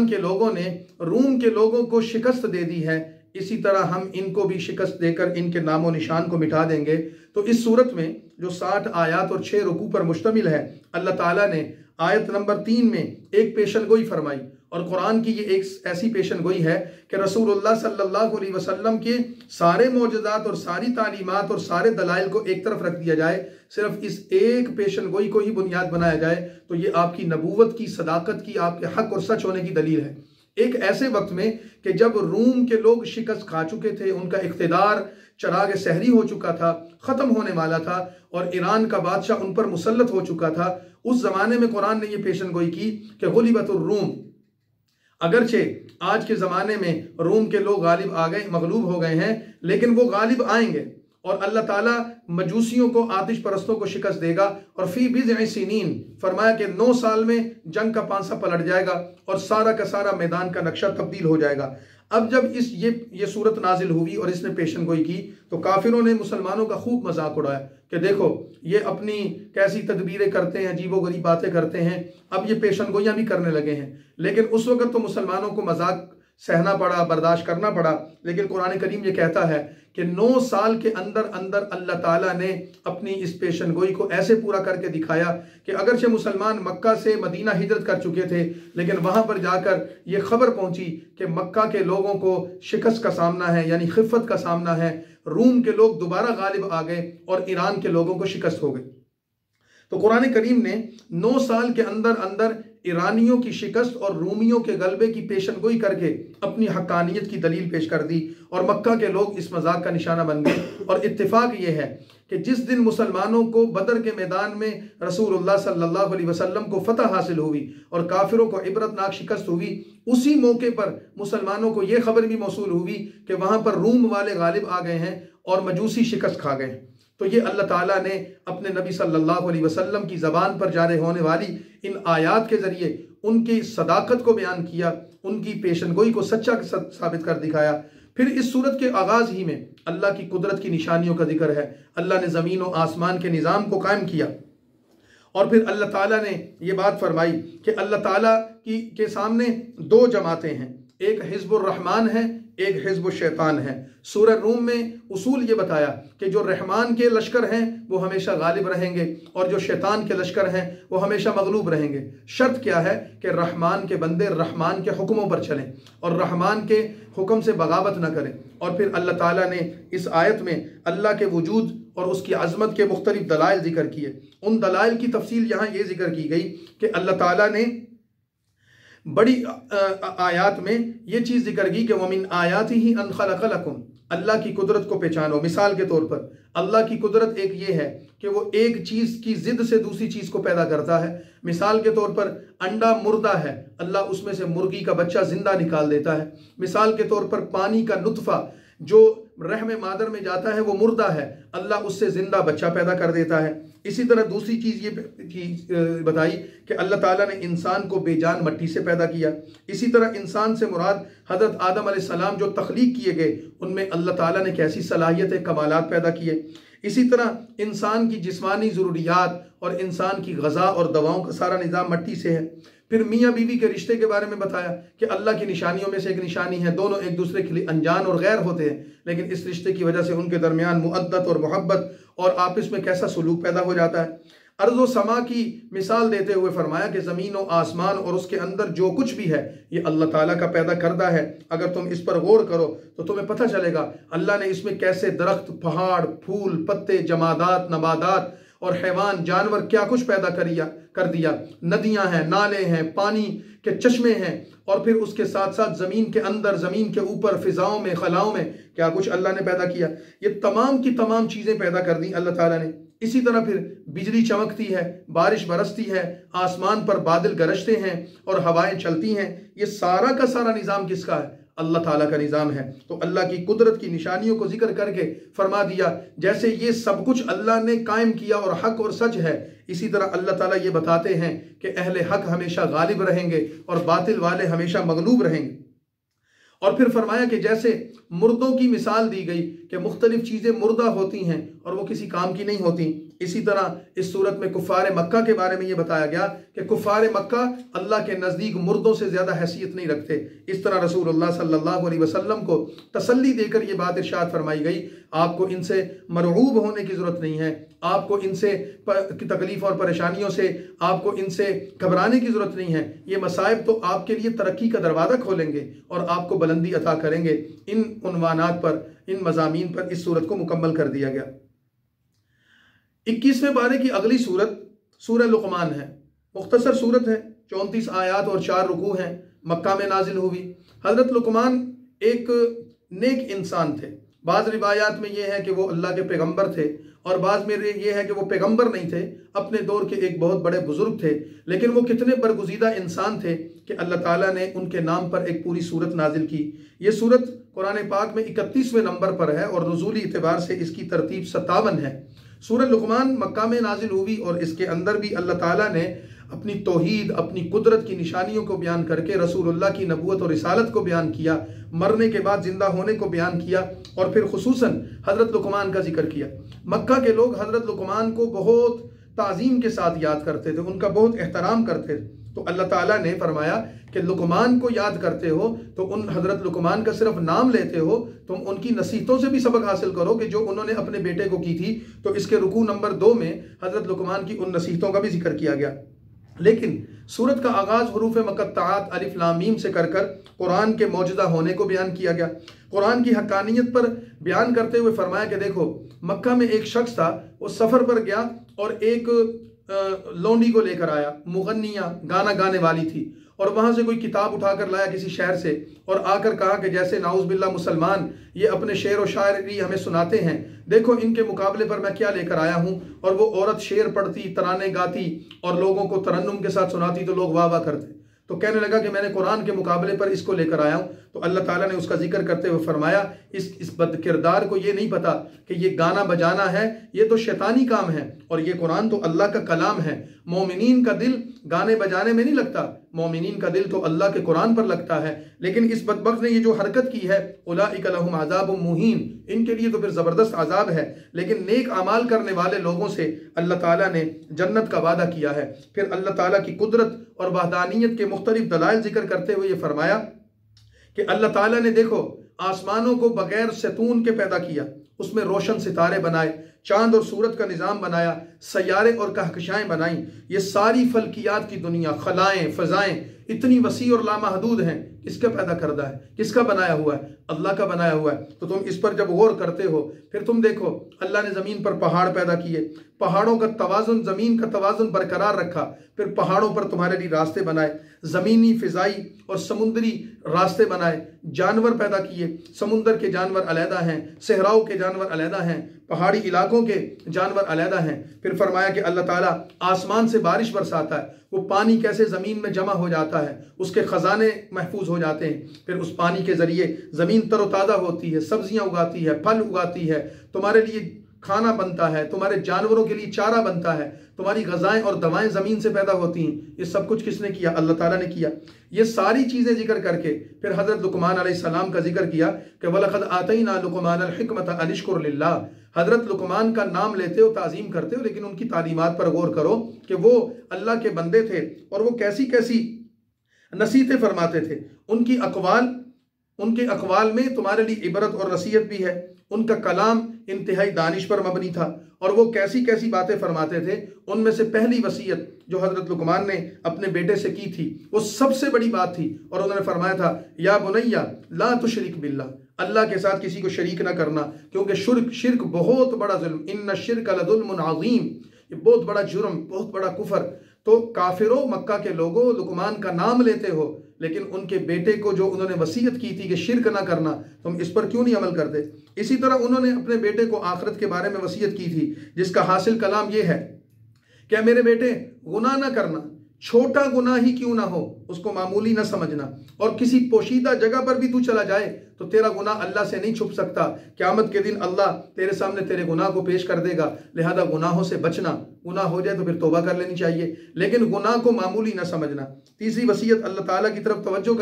A: के लोगों ने रूम के लोगों को शिकस्त दे दी है, इसी तरह हम इनको भी शिकस्त देकर इनके नामो निशान को मिटा देंगे। तो इस सूरत में जो 60 आयत और 6 रुकू पर मुश्तमिल है, अल्लाह ताला ने आयत नंबर 3 में एक पेशन गोई फरमाई। और कुरान की ये एक ऐसी पेशन गोई है कि रसूलुल्लाह सल्लल्लाहु अलैहि वसल्लम के सारे मौजज़ात और सारी तालीमात और सारे दलाइल को एक तरफ रख दिया जाए, सिर्फ इस एक पेशन गोई को ही बुनियाद बनाया जाए, तो ये आपकी नबूवत की, सदाकत की, आपके हक और सच होने की दलील है। एक ऐसे वक्त में कि जब रूम के लोग शिकस्त खा चुके थे, उनका इख्तिदार चराग सहरी हो चुका था, ख़त्म होने वाला था और ईरान का बादशाह उन पर मुसल्लत हो चुका था, उस ज़माने में कुरान ने यह पेशन गोई की कि गुलिबतुर रूम, अगरचे आज के ज़माने में रूम के लोग गालिब आ गए, मगलूब हो गए हैं, लेकिन वो गालिब आएंगे और अल्लाह ताला मजूसियों को, आतिश परस्तों को शिकस्त देगा। और फी बिज़अ सिनीन फरमाया कि 9 साल में जंग का पांसा पलट जाएगा और सारा का सारा मैदान का नक्शा तब्दील हो जाएगा। अब जब ये सूरत नाजिल हुई और इसने पेशन गोई की तो काफिरों ने मुसलमानों का खूब मजाक उड़ाया कि देखो ये अपनी कैसी तदबीरें करते हैं, अजीबोगरीब बातें करते हैं, अब ये पेशन गोइयाँ भी करने लगे हैं। लेकिन उस वक़्त तो मुसलमानों को मजाक सहना पड़ा, बर्दाश्त करना पड़ा। लेकिन कुरान करीम ये कहता है कि 9 साल के अंदर अंदर अल्लाह ताला ने अपनी इस पेशन गोई को ऐसे पूरा करके दिखाया कि अगरचे मुसलमान मक्का से मदीना हिजरत कर चुके थे, लेकिन वहाँ पर जाकर ये खबर पहुँची कि मक्का के लोगों को शिकस्त का सामना है, यानी खिफ़त का सामना है। रूम के लोग दोबारा गालिब आ गए और ईरान के लोगों को शिकस्त हो गई। तो कुरान करीम ने 9 साल के अंदर अंदर ईरानियों की शिकस्त और रूमियों के गलबे की पेशन गोई करके अपनी हक्कानियत की दलील पेश कर दी और मक्का के लोग इस मजाक का निशाना बन गए। और इत्तेफाक ये है कि जिस दिन मुसलमानों को बदर के मैदान में रसूलुल्लाह सल्लल्लाहु अलैहि वसल्लम को फतह हासिल हुई और काफिरों को इबरतनाक शिकस्त हुई, उसी मौके पर मुसलमानों को यह खबर भी मौसूल हुई कि वहां पर रूम वाले गालिब आ गए हैं और मजूसी शिकस्त खा गए। तो ये अल्लाह ताला ने अपने नबी सल्लल्लाहु अलैहि वसल्लम की ज़बान पर जारी होने वाली इन आयात के ज़रिए उनकी सदाकत को बयान किया, उनकी पेशनगोई को सच्चा साबित कर दिखाया। फिर इस सूरत के आगाज़ ही में अल्लाह की कुदरत की निशानियों का जिक्र है। अल्लाह ने ज़मीन और आसमान के निज़ाम को कायम किया और फिर अल्लाह ताला ने ये बात फरमाई कि अल्लाह ताला के सामने दो जमातें हैं, एक हिज़्बुर रहमान है, एक हिज़्बुश शैतान है। सूरह रूम में उसूल ये बताया कि जो रहमान के लश्कर हैं वो हमेशा गालिब रहेंगे और जो शैतान के लश्कर हैं वो हमेशा मगलूब रहेंगे। शर्त क्या है कि रहमान के बंदे रहमान के हुक्मों पर चलें और रहमान के हुक्म से बगावत न करें। और फिर अल्लाह ताला ने इस आयत में अल्लाह के वजूद और उसकी अज़मत के मुख्तलिफ दलाइल जिक्र किए। उन दलाइल की तफसील यहाँ ये जिक्र की गई कि अल्लाह ताला ने बड़ी आयात में ये चीज़ जिक्र की कि वमिन आयाति ही अन खलक़लकुम, अल्लाह की कुदरत को पहचानो। मिसाल के तौर पर अल्लाह की कुदरत एक ये है कि वो एक चीज़ की ज़िद से दूसरी चीज़ को पैदा करता है। मिसाल के तौर पर अंडा मुर्दा है, अल्लाह उसमें से मुर्गी का बच्चा जिंदा निकाल देता है। मिसाल के तौर पर पानी का नुतफ़ा जो रहम मादर में जाता है वो मुर्दा है, अल्लाह उससे जिंदा बच्चा पैदा कर देता है। इसी तरह दूसरी चीज़ ये बताई कि अल्लाह ताला ने इंसान को बेजान मट्टी से पैदा किया। इसी तरह इंसान से मुराद हज़रत आदम अलैहिस्सलाम जो तख्लीक किए गए उनमें अल्लाह ताला ने कैसी सलाहियत कमालात पैदा किए। इसी तरह इंसान की जिस्मानी ज़रूरियात और इंसान की ग़ज़ा और दवाओं का सारा निज़ाम मट्टी से है। फिर मियाँ बीवी के रिश्ते के बारे में बताया कि अल्लाह की निशानियों में से एक निशानी है, दोनों एक दूसरे के लिए अनजान और गैर होते हैं, लेकिन इस रिश्ते की वजह से उनके दरमियान मुअद्दत और मोहब्बत और आपस में कैसा सलूक पैदा हो जाता है। अर्ज़ व समा की मिसाल देते हुए फरमाया कि ज़मीन और आसमान और उसके अंदर जो कुछ भी है ये अल्लाह ताला का पैदा करदा है। अगर तुम इस पर गौर करो तो तुम्हें पता चलेगा अल्लाह ने इसमें कैसे दरख्त, पहाड़, फूल, पत्ते, जमादात, नबादात और हैवान, जानवर क्या कुछ पैदा कर दिया। नदियां हैं, नाले हैं, पानी के चश्मे हैं और फिर उसके साथ साथ ज़मीन के अंदर, ज़मीन के ऊपर, फ़िज़ाओं में, खलाओं में क्या कुछ अल्लाह ने पैदा किया। ये तमाम की तमाम चीज़ें पैदा कर दी अल्लाह ताला ने। इसी तरह फिर बिजली चमकती है, बारिश बरसती है, आसमान पर बादल गरजते हैं और हवाएं चलती हैं। ये सारा का सारा निज़ाम किसका है? अल्लाह ताला का निज़ाम है। तो अल्लाह की कुदरत की निशानियों को जिक्र करके फरमा दिया जैसे ये सब कुछ अल्लाह ने कायम किया और हक और सच है, इसी तरह अल्लाह ताला ये बताते हैं कि अहले हक हमेशा गालिब रहेंगे और बातिल वाले हमेशा मगलूब रहेंगे। और फिर फरमाया कि जैसे मुर्दों की मिसाल दी गई कि मुख्तलिफ चीज़ें मुर्दा होती हैं और वो किसी काम की नहीं होती, इसी तरह इस सूरत में कुफ़ार मक्का के बारे में ये बताया गया कि कुफ़ार मक्का अल्लाह के नज़दीक मुर्दों से ज़्यादा हैसियत नहीं रखते। इस तरह रसूलुल्लाह सल्लल्लाहु अलैहि वसल्लम को तसल्ली देकर ये बात इरशाद फरमाई गई, आपको इनसे मरऊब होने की ज़रूरत नहीं है, आपको इनसे तकलीफ़ और परेशानियों से, आपको इनसे घबराने की ज़रूरत नहीं है। ये मसाइब तो आपके लिए तरक्की का दरवाज़ा खोलेंगे और आपको बुलंदी अता करेंगे। इन उन्वानात पर, इन मज़ामीन पर इस सूरत को मुकम्मल कर दिया गया। 21वें पारे की अगली सूरत सूरह लुक़मान है। मुख्तसर सूरत है, 34 आयात और 4 रुकू हैं। मक्का में नाजिल हुई। हज़रत लुक़मान एक नेक इंसान थे। बाज़ रिवायात में यह है कि वो अल्लाह के पैगंबर थे और बाज़ में यह है कि वो पैगंबर नहीं थे, अपने दौर के एक बहुत बड़े बुजुर्ग थे, लेकिन वो कितने बरगुज़ीदा इंसान थे कि अल्लाह ताला ने उनके नाम पर एक पूरी सूरत नाजिल की। ये सूरत कुरान पाक में 31वें नंबर पर है और नुज़ूली एतबार से इसकी तरतीब 57 है। सूरह लुक़मान मक्का में नाजिल हुई और इसके अंदर भी अल्लाह ताला ने अपनी तौहीद, अपनी कुदरत की निशानियों को बयान करके रसूलुल्लाह की नबूवत और रिसालत को बयान किया, मरने के बाद जिंदा होने को बयान किया और फिर खुसूसन हज़रत लुक़मान का जिक्र किया। मक्का के लोग हज़रत लुक़मान को बहुत ताज़ीम के साथ याद करते थे, उनका बहुत एहतराम करते थे। तो अल्लाह ताला ने फरमाया कि लुक़मान को याद करते हो तो उन हज़रत लुक़मान का सिर्फ नाम लेते हो, तुम उनकी नसीहतों से भी सबक हासिल करो कि जो उन्होंने अपने बेटे को की थी। तो इसके रुकू नंबर 2 में हज़रत लुक़मान की उन नसीहतों का भी जिक्र किया गया। लेकिन सूरत का आगाज़ हुरूफ मुक़त्तआत अलिफ लाम मीम से कर कुरान के मौजूदा होने को बयान किया गया। कुरान की हक़ानियत पर बयान करते हुए फरमाया कि देखो, मक्का में एक शख्स था, वो सफ़र पर गया और एक लौंडी को लेकर आया, मुगन्निया गाना गाने वाली थी, और वहां से कोई किताब उठाकर लाया किसी शहर से और आकर कहा कि जैसे नाउज़ बिल्लाह मुसलमान ये अपने शेर व शायरी हमें सुनाते हैं, देखो इनके मुकाबले पर मैं क्या लेकर आया हूं। और वो औरत शेर पढ़ती, तराने गाती और लोगों को तरन्नुम के साथ सुनाती तो लोग वाह वाह करते। तो कहने लगा कि मैंने कुरान के मुकाबले पर इसको लेकर आया हूं। तो अल्लाह ताला ने उसका जिक्र करते हुए फरमाया, इस बदकिरदार को ये नहीं पता कि ये गाना बजाना है, ये तो शैतानी काम है, और ये कुरान तो अल्लाह का कलाम है। मोमिनीन का दिल गाने बजाने में नहीं लगता, मोमिनीन का दिल तो अल्लाह के कुरान पर लगता है। लेकिन इस बदबख्त ने ये जो हरकत की है, उलाइका लहुम अज़ाबुम मुहीन, इनके लिए तो फिर ज़बरदस्त अजाब है। लेकिन नेक अमाल करने वाले लोगों से अल्लाह ताला ने जन्नत का वादा किया है। फिर अल्लाह ताला की कुदरत और वहदानियत के मुख्तलिफ दलाइल जिक्र करते हुए ये फरमाया कि अल्लाह ताला ने देखो आसमानों को बगैर सैतून के पैदा किया, उसमें रोशन सितारे बनाए, चांद और सूरज का निज़ाम बनाया, सैयारे और कहकशाएं बनाई। ये सारी फल्कियात की दुनिया, खलाएं, फ़ज़ाएं इतनी वसी और लामहदूद हैं, किसका पैदा करदा है, किसका बनाया हुआ है? अल्लाह का बनाया हुआ है। तो तुम इस पर जब गौर करते हो, फिर तुम देखो अल्लाह ने ज़मीन पर पहाड़ पैदा किए, पहाड़ों का तवाज़ुन, ज़मीन का तवाज़ुन बरकरार रखा, फिर पहाड़ों पर तुम्हारे लिए रास्ते बनाए, ज़मीनी, फ़िज़ाई और समुद्री रास्ते बनाए, जानवर पैदा किए, समुंदर के जानवर अलहदा हैं, सहराओं के जानवर अलहदा हैं, पहाड़ी इलाकों के जानवर अलहदा हैं। फिर फरमाया कि अल्लाह ताला आसमान से बारिश बरसाता है, वो पानी कैसे ज़मीन में जमा हो जाता है, उसके ख़जाने महफूज हो जाते हैं, फिर उस पानी के ज़रिए ज़मीन तरोताज़ा होती है, सब्जियाँ उगाती है, फल उगाती है, तुम्हारे लिए खाना बनता है, तुम्हारे जानवरों के लिए चारा बनता है, तुम्हारी ग़ज़ाएँ और दवाएं ज़मीन से पैदा होती हैं। ये सब कुछ किसने किया? अल्लाह ताला ने किया। ये सारी चीज़ें जिक्र करके फिर हज़रत लुक़मान अलैहिस्सलाम का जिक्र किया कि वलक़द आतैना लुक़मानल हिकमत अन इश्कुर लिल्लाह। हज़रत लुक़मान का नाम लेते हो, ताज़ीम करते हो, लेकिन उनकी तालीमात पर गौर करो कि वो अल्लाह के बंदे थे और वो कैसी कैसी नसीहतें फरमाते थे। उनके अक़वाल में तुम्हारे लिए इबरत और नसीहत भी है। उनका कलाम इंतहाई दानिश पर मबनी था और वो कैसी कैसी बातें फरमाते थे। उनमें से पहली वसीयत जो हज़रत लुक़मान ने अपने बेटे से की थी वो सबसे बड़ी बात थी, और उन्होंने फरमाया था, या बुनैया ला तुशरिक बिल्लाह, अल्लाह के साथ किसी को शरीक ना करना, क्योंकि शिर्क बहुत बड़ा जुल्म, इन्ना शिर्क लज़ुल्मुन अज़ीम, ये बहुत बड़ा जुर्म, बहुत बड़ा कुफर। तो काफिरों, मक्का के लोगों, लुक़मान का नाम लेते हो, लेकिन उनके बेटे को जो उन्होंने वसीयत की थी कि शिर्क ना करना, तुम इस पर क्यों नहीं अमल करते? इसी तरह उन्होंने अपने बेटे को आखिरत के बारे में वसीयत की थी, जिसका हासिल कलाम यह है कि मेरे बेटे गुनाह ना करना, छोटा गुनाह ही क्यों ना हो उसको मामूली ना समझना, और किसी पोशीदा जगह पर भी तू चला जाए तो तेरा गुनाह अल्लाह से नहीं छुप सकता। क़यामत के दिन अल्लाह तेरे सामने तेरे गुनाह को पेश कर देगा, लिहाजा गुनाहों से बचना। गुनाह हो जाए तो फिर तौबा कर लेनी चाहिए, लेकिन गुनाह को मामूली ना समझना। तीसरी वसीयत अल्लाह ताला की तरफ तवज्जो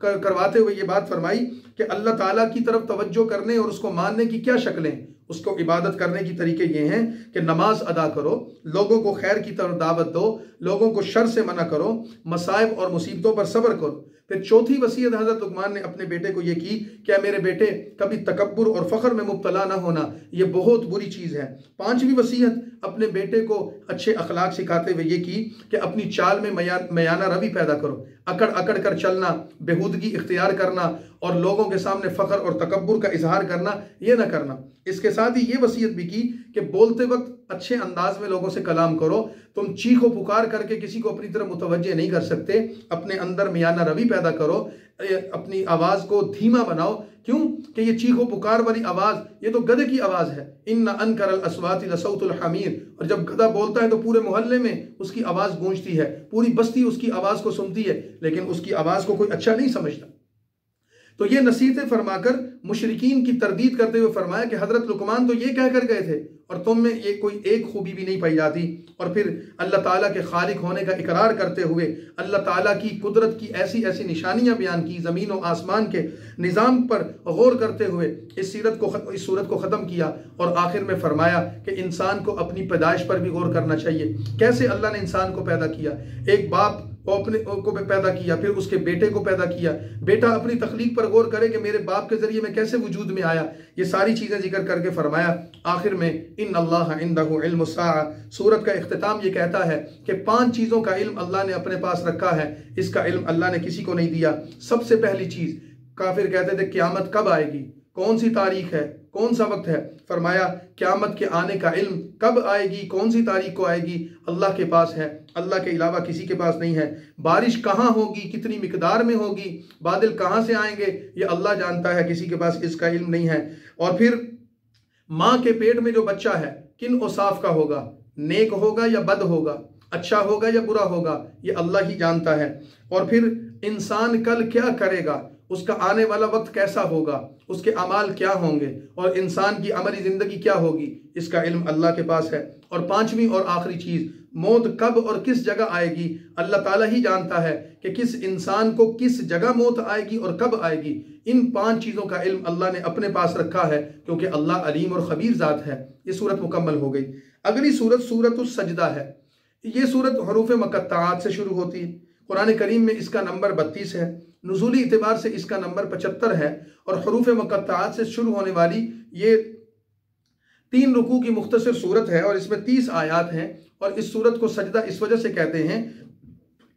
A: करवाते हुए ये बात फरमाई कि अल्लाह ताला की तरफ तवज्जो करने और उसको मानने की क्या शक्लें, उसको इबादत करने की तरीके ये हैं कि नमाज अदा करो, लोगों को खैर की तरफ दावत दो, लोगों को शर से मना करो, मसाइब और मुसीबतों पर सब्र करो। फिर चौथी वसीयत हज़रत लुक़मान ने अपने बेटे को ये की, क्या मेरे बेटे कभी तकब्बुर और फ़ख्र में मुब्तला ना होना, ये बहुत बुरी चीज़ है। पांचवी वसीयत अपने बेटे को अच्छे अखलाक सिखाते हुए ये की कि अपनी चाल में मयाना रवि पैदा करो, अकड़ अकड़ कर चलना, बेहूदगी इख्तियार करना और लोगों के सामने फ़ख्र और तकब्बुर का इजहार करना, ये ना करना। इसके साथ ही ये वसीयत भी की कि बोलते वक्त अच्छे अंदाज में लोगों से कलाम करो, तुम चीखो पुकार करके किसी को अपनी तरफ मुतवज्जे नहीं कर सकते, अपने अंदर मियाना रवि पैदा करो, अपनी आवाज़ को धीमा बनाओ। क्यों कि ये चीखो पुकार वाली आवाज़ ये तो गधे की आवाज़ है, इन्ना अनकरल अस्वाति लसौतुल हमीर, और जब गधा बोलता है तो पूरे मोहल्ले में उसकी आवाज़ गूंजती है, पूरी बस्ती उसकी आवाज़ को सुनती है, लेकिन उसकी आवाज़ को कोई अच्छा नहीं समझता। तो ये नसीहतें फरमाकर मुशरिकीन की तरदीद करते हुए फरमाया कि हज़रत लुक़मान तो ये कह कर गए थे और तुम में ये कोई एक खूबी भी नहीं पाई जाती। और फिर अल्लाह ताला के खालिक होने का इकरार करते हुए अल्लाह ताला की कुदरत की ऐसी ऐसी निशानियां बयान की, ज़मीन और आसमान के निज़ाम पर गौर करते हुए इस सूरत को ख़त्म किया और आखिर में फरमाया कि इंसान को अपनी पैदाइश पर भी गौर करना चाहिए। कैसे अल्लाह ने इंसान को पैदा किया? एक बाप वो अपने को पैदा किया, फिर उसके बेटे को पैदा किया, बेटा अपनी तख्लीक पर गौर करे कि मेरे बाप के जरिए मैं कैसे वजूद में आया। ये सारी चीज़ें जिक्र करके फरमाया आखिर में इन्नल्लाह इंदहु इल्मुस्साअ। सूरत का इख्तिताम ये कहता है कि 5 चीज़ों का इल्म अल्लाह ने अपने पास रखा है, इसका इल्म अल्लाह ने किसी को नहीं दिया। सबसे पहली चीज़, काफिर कहते थे क़यामत कब आएगी, कौन सी तारीख है, कौन सा वक्त है? फरमाया क़यामत के आने का इल्म कब आएगी, कौन सी तारीख को आएगी, अल्लाह के पास है, अल्लाह के अलावा किसी के पास नहीं है। बारिश कहाँ होगी, कितनी मिकदार में होगी, बादल कहाँ से आएंगे, ये अल्लाह जानता है, किसी के पास इसका इल्म नहीं है। और फिर माँ के पेट में जो बच्चा है किन औसाफ का होगा, नेक होगा या बद होगा, अच्छा होगा या बुरा होगा, ये अल्लाह ही जानता है। और फिर इंसान कल क्या करेगा, उसका आने वाला वक्त कैसा होगा, उसके अमाल क्या होंगे और इंसान की अमली ज़िंदगी क्या होगी, इसका इल्म अल्लाह के पास है। और पांचवी और आखिरी चीज़, मौत कब और किस जगह आएगी, अल्लाह ताला ही जानता है कि किस इंसान को किस जगह मौत आएगी और कब आएगी। इन 5 चीज़ों का इल्म अल्लाह ने अपने पास रखा है, क्योंकि अल्लाह अलीम और ख़बीर ज़ात है। ये सूरत मुकम्मल हो गई। अगली सूरत सूरतुस सजदा है। ये सूरत हरूफ मुक़त्तआत से शुरू होती है। कुरान करीम में इसका नंबर 32 है, नुज़ूली इतिबार से इसका नंबर 75 है और हरूफ मुक़त्तआत से शुरू होने वाली ये 3 रुकू की मुख्तसर सूरत है और इसमें 30 आयात हैं। और इस सूरत को सजदा इस वजह से कहते हैं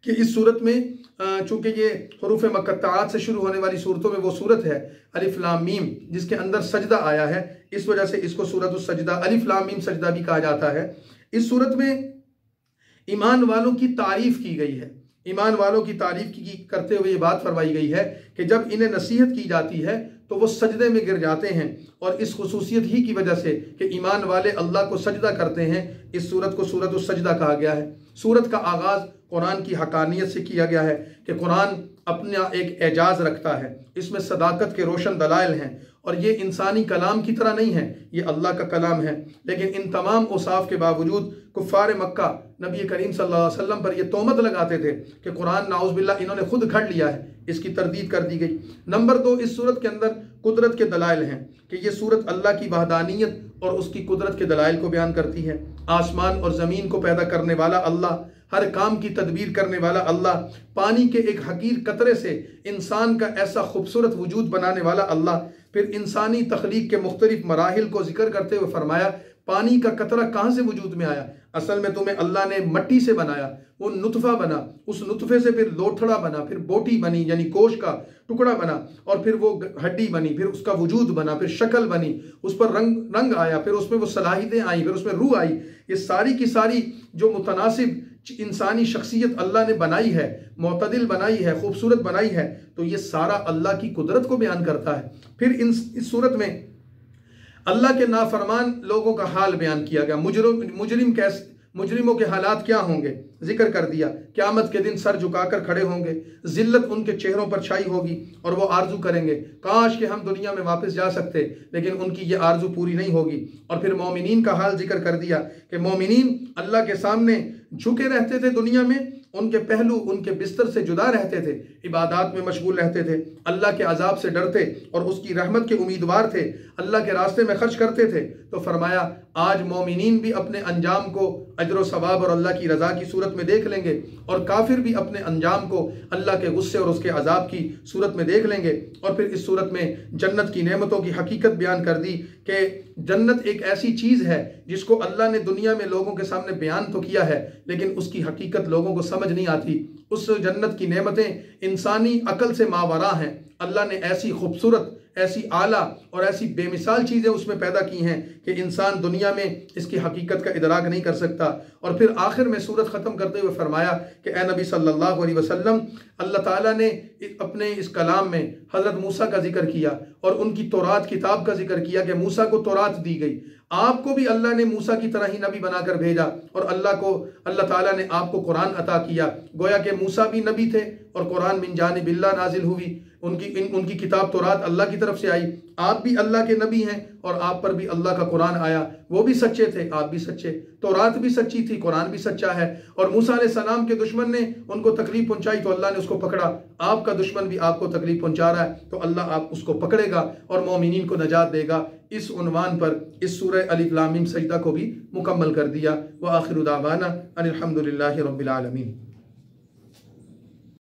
A: कि इस सूरत में चूँकि ये हरूफ मुक़त्तआत से शुरू होने वाली सूरतों में वो सूरत है अलिफ लाम मीम, जिसके अंदर सजदा आया है, इस वजह से इसको सूरतुस सजदा, अलिफ लाम मीम सजदा भी कहा जाता है। इस सूरत में ईमान वालों की तारीफ की गई है। ईमान वालों की तारीफ की करते हुए ये बात फरमाई गई है कि जब इन्हें नसीहत की जाती है तो वो सजदे में गिर जाते हैं। और इस खुसूसियत ही की वजह से कि ईमान वाले अल्लाह को सजदा करते हैं, इस सूरत को सूरतुस सजदा कहा गया है। सूरत का आगाज़ कुरान की हकानियत से किया गया है कि कुरान अपना एक एजाज़ रखता है, इसमें सदाकत के रोशन दलाइल हैं और ये इंसानी कलाम की तरह नहीं है, ये अल्लाह का कलाम है। लेकिन इन तमाम औसाफ के बावजूद कुफ़ार मक्का नबी करीम सल्लल्लाहु अलैहि वसल्लम पर यह तोहमत लगाते थे कि कुरान नाउज़ुबिल्लाह इन्होंने खुद घड़ लिया है, इसकी तरदीद कर दी गई। नंबर 2, इस सूरत के अंदर कुदरत के दलाइल हैं कि ये सूरत अल्लाह की वहदानियत और उसकी कुदरत के दलाइल को बयान करती है। आसमान और ज़मीन को पैदा करने वाला अल्लाह, हर काम की तदबीर करने वाला अल्लाह, पानी के एक हकीर कतरे से इंसान का ऐसा खूबसूरत वजूद बनाने वाला अल्लाह। फिर इंसानी तख्लीक के मुख्तलिफ मराहिल को जिक्र करते हुए फरमाया पानी का कतरा कहाँ से वजूद में आया, असल में तुम्हें अल्लाह ने मट्टी से बनाया, वो नुतफ़ा बना, उस नुतफ़े से फिर लोथड़ा बना, फिर बोटी बनी यानी गोश्त का टुकड़ा बना, और फिर वो हड्डी बनी, फिर उसका वजूद बना, फिर शक्ल बनी, उस पर रंग आया, फिर उसमें वो सलाहियतें आई, फिर उसमें रूह आई। ये सारी की सारी जो मुतनासिब इंसानी शख्सियत अल्लाह ने बनाई है, मोतदिल बनाई है, खूबसूरत बनाई है, तो ये सारा अल्लाह की कुदरत को बयान करता है। फिर इस सूरत में अल्लाह के नाफरमान लोगों का हाल बयान किया गया। मुजरिमों के हालात क्या होंगे जिक्र कर दिया। क़यामत के दिन सर झुकाकर खड़े होंगे, जिल्लत उनके चेहरों पर छाई होगी और वो आरजू करेंगे काश कि हम दुनिया में वापस जा सकते, लेकिन उनकी ये आरजू पूरी नहीं होगी। और फिर मोमिनीन का हाल जिक्र कर दिया कि मोमिनीन अल्लाह के सामने झुके रहते थे दुनिया में, उनके पहलू उनके बिस्तर से जुदा रहते थे, इबादत में मशगूल रहते थे, अल्लाह के अजाब से डरते और उसकी रहमत के उम्मीदवार थे, अल्लाह के रास्ते में खर्च करते थे। तो फरमाया आज मोमिनीन भी अपने अंजाम को अजर सवाब और अल्लाह की रज़ा की सूरत में देख लेंगे और काफिर भी अपने अंजाम को अल्लाह के गुस्से और उसके अजाब की सूरत में देख लेंगे। और फिर इस सूरत में जन्नत की नेमतों की हकीकत बयान कर दी कि जन्नत एक ऐसी चीज़ है जिसको अल्लाह ने दुनिया में लोगों के सामने बयान तो किया है, लेकिन उसकी हकीकत लोगों को समझ नहीं आती। उस जन्नत की नेमतें इंसानी अकल से मावरा हैं। अल्लाह ने ऐसी खूबसूरत, ऐसी आला और ऐसी बेमिसाल चीज़ें उसमें पैदा की हैं कि इंसान दुनिया में इसकी हकीकत का इदराक नहीं कर सकता। और फिर आखिर में सूरत ख़त्म करते हुए फरमाया कि ए नबी सल्लल्लाहु अलैहि वसल्लम, अल्लाह ताला ने अपने इस कलाम में हज़रत मूसा का जिक्र किया और उनकी तौरात किताब का जिक्र किया कि मूसा को तौरात दी गई। आपको भी अल्लाह ने मूसा की तरह ही नबी बनाकर भेजा और अल्लाह ताला ने आपको कुरान अता किया। गोया कि मूसा भी नबी थे और कुरान मिन जानिबिल्लाह नाजिल हुई, उनकी किताब तौरात अल्लाह की तरफ से आई। आप भी अल्लाह के नबी हैं और आप पर भी अल्लाह का कुरान आया, वो भी सच्चे थे, आप भी सच्चे, तौरात भी सच्ची थी, कुरान भी सच्चा है। और मूसा अलैहिस्सलाम के दुश्मन ने उनको तकलीफ पहुंचाई तो अल्लाह ने उसको पकड़ा। आपका दुश्मन भी आपको तकलीफ पहुंचा रहा है तो अल्लाह आप उसको पकड़ेगा और मोमिनीन को नजात देगा। इस उन्वान पर इस सूरह अलिफ लाम मीम सजदा को भी मुकम्मल कर दिया। व आखिरु दावाना अनिल हम्दुलिल्लाहि रब्बिल आलमीन।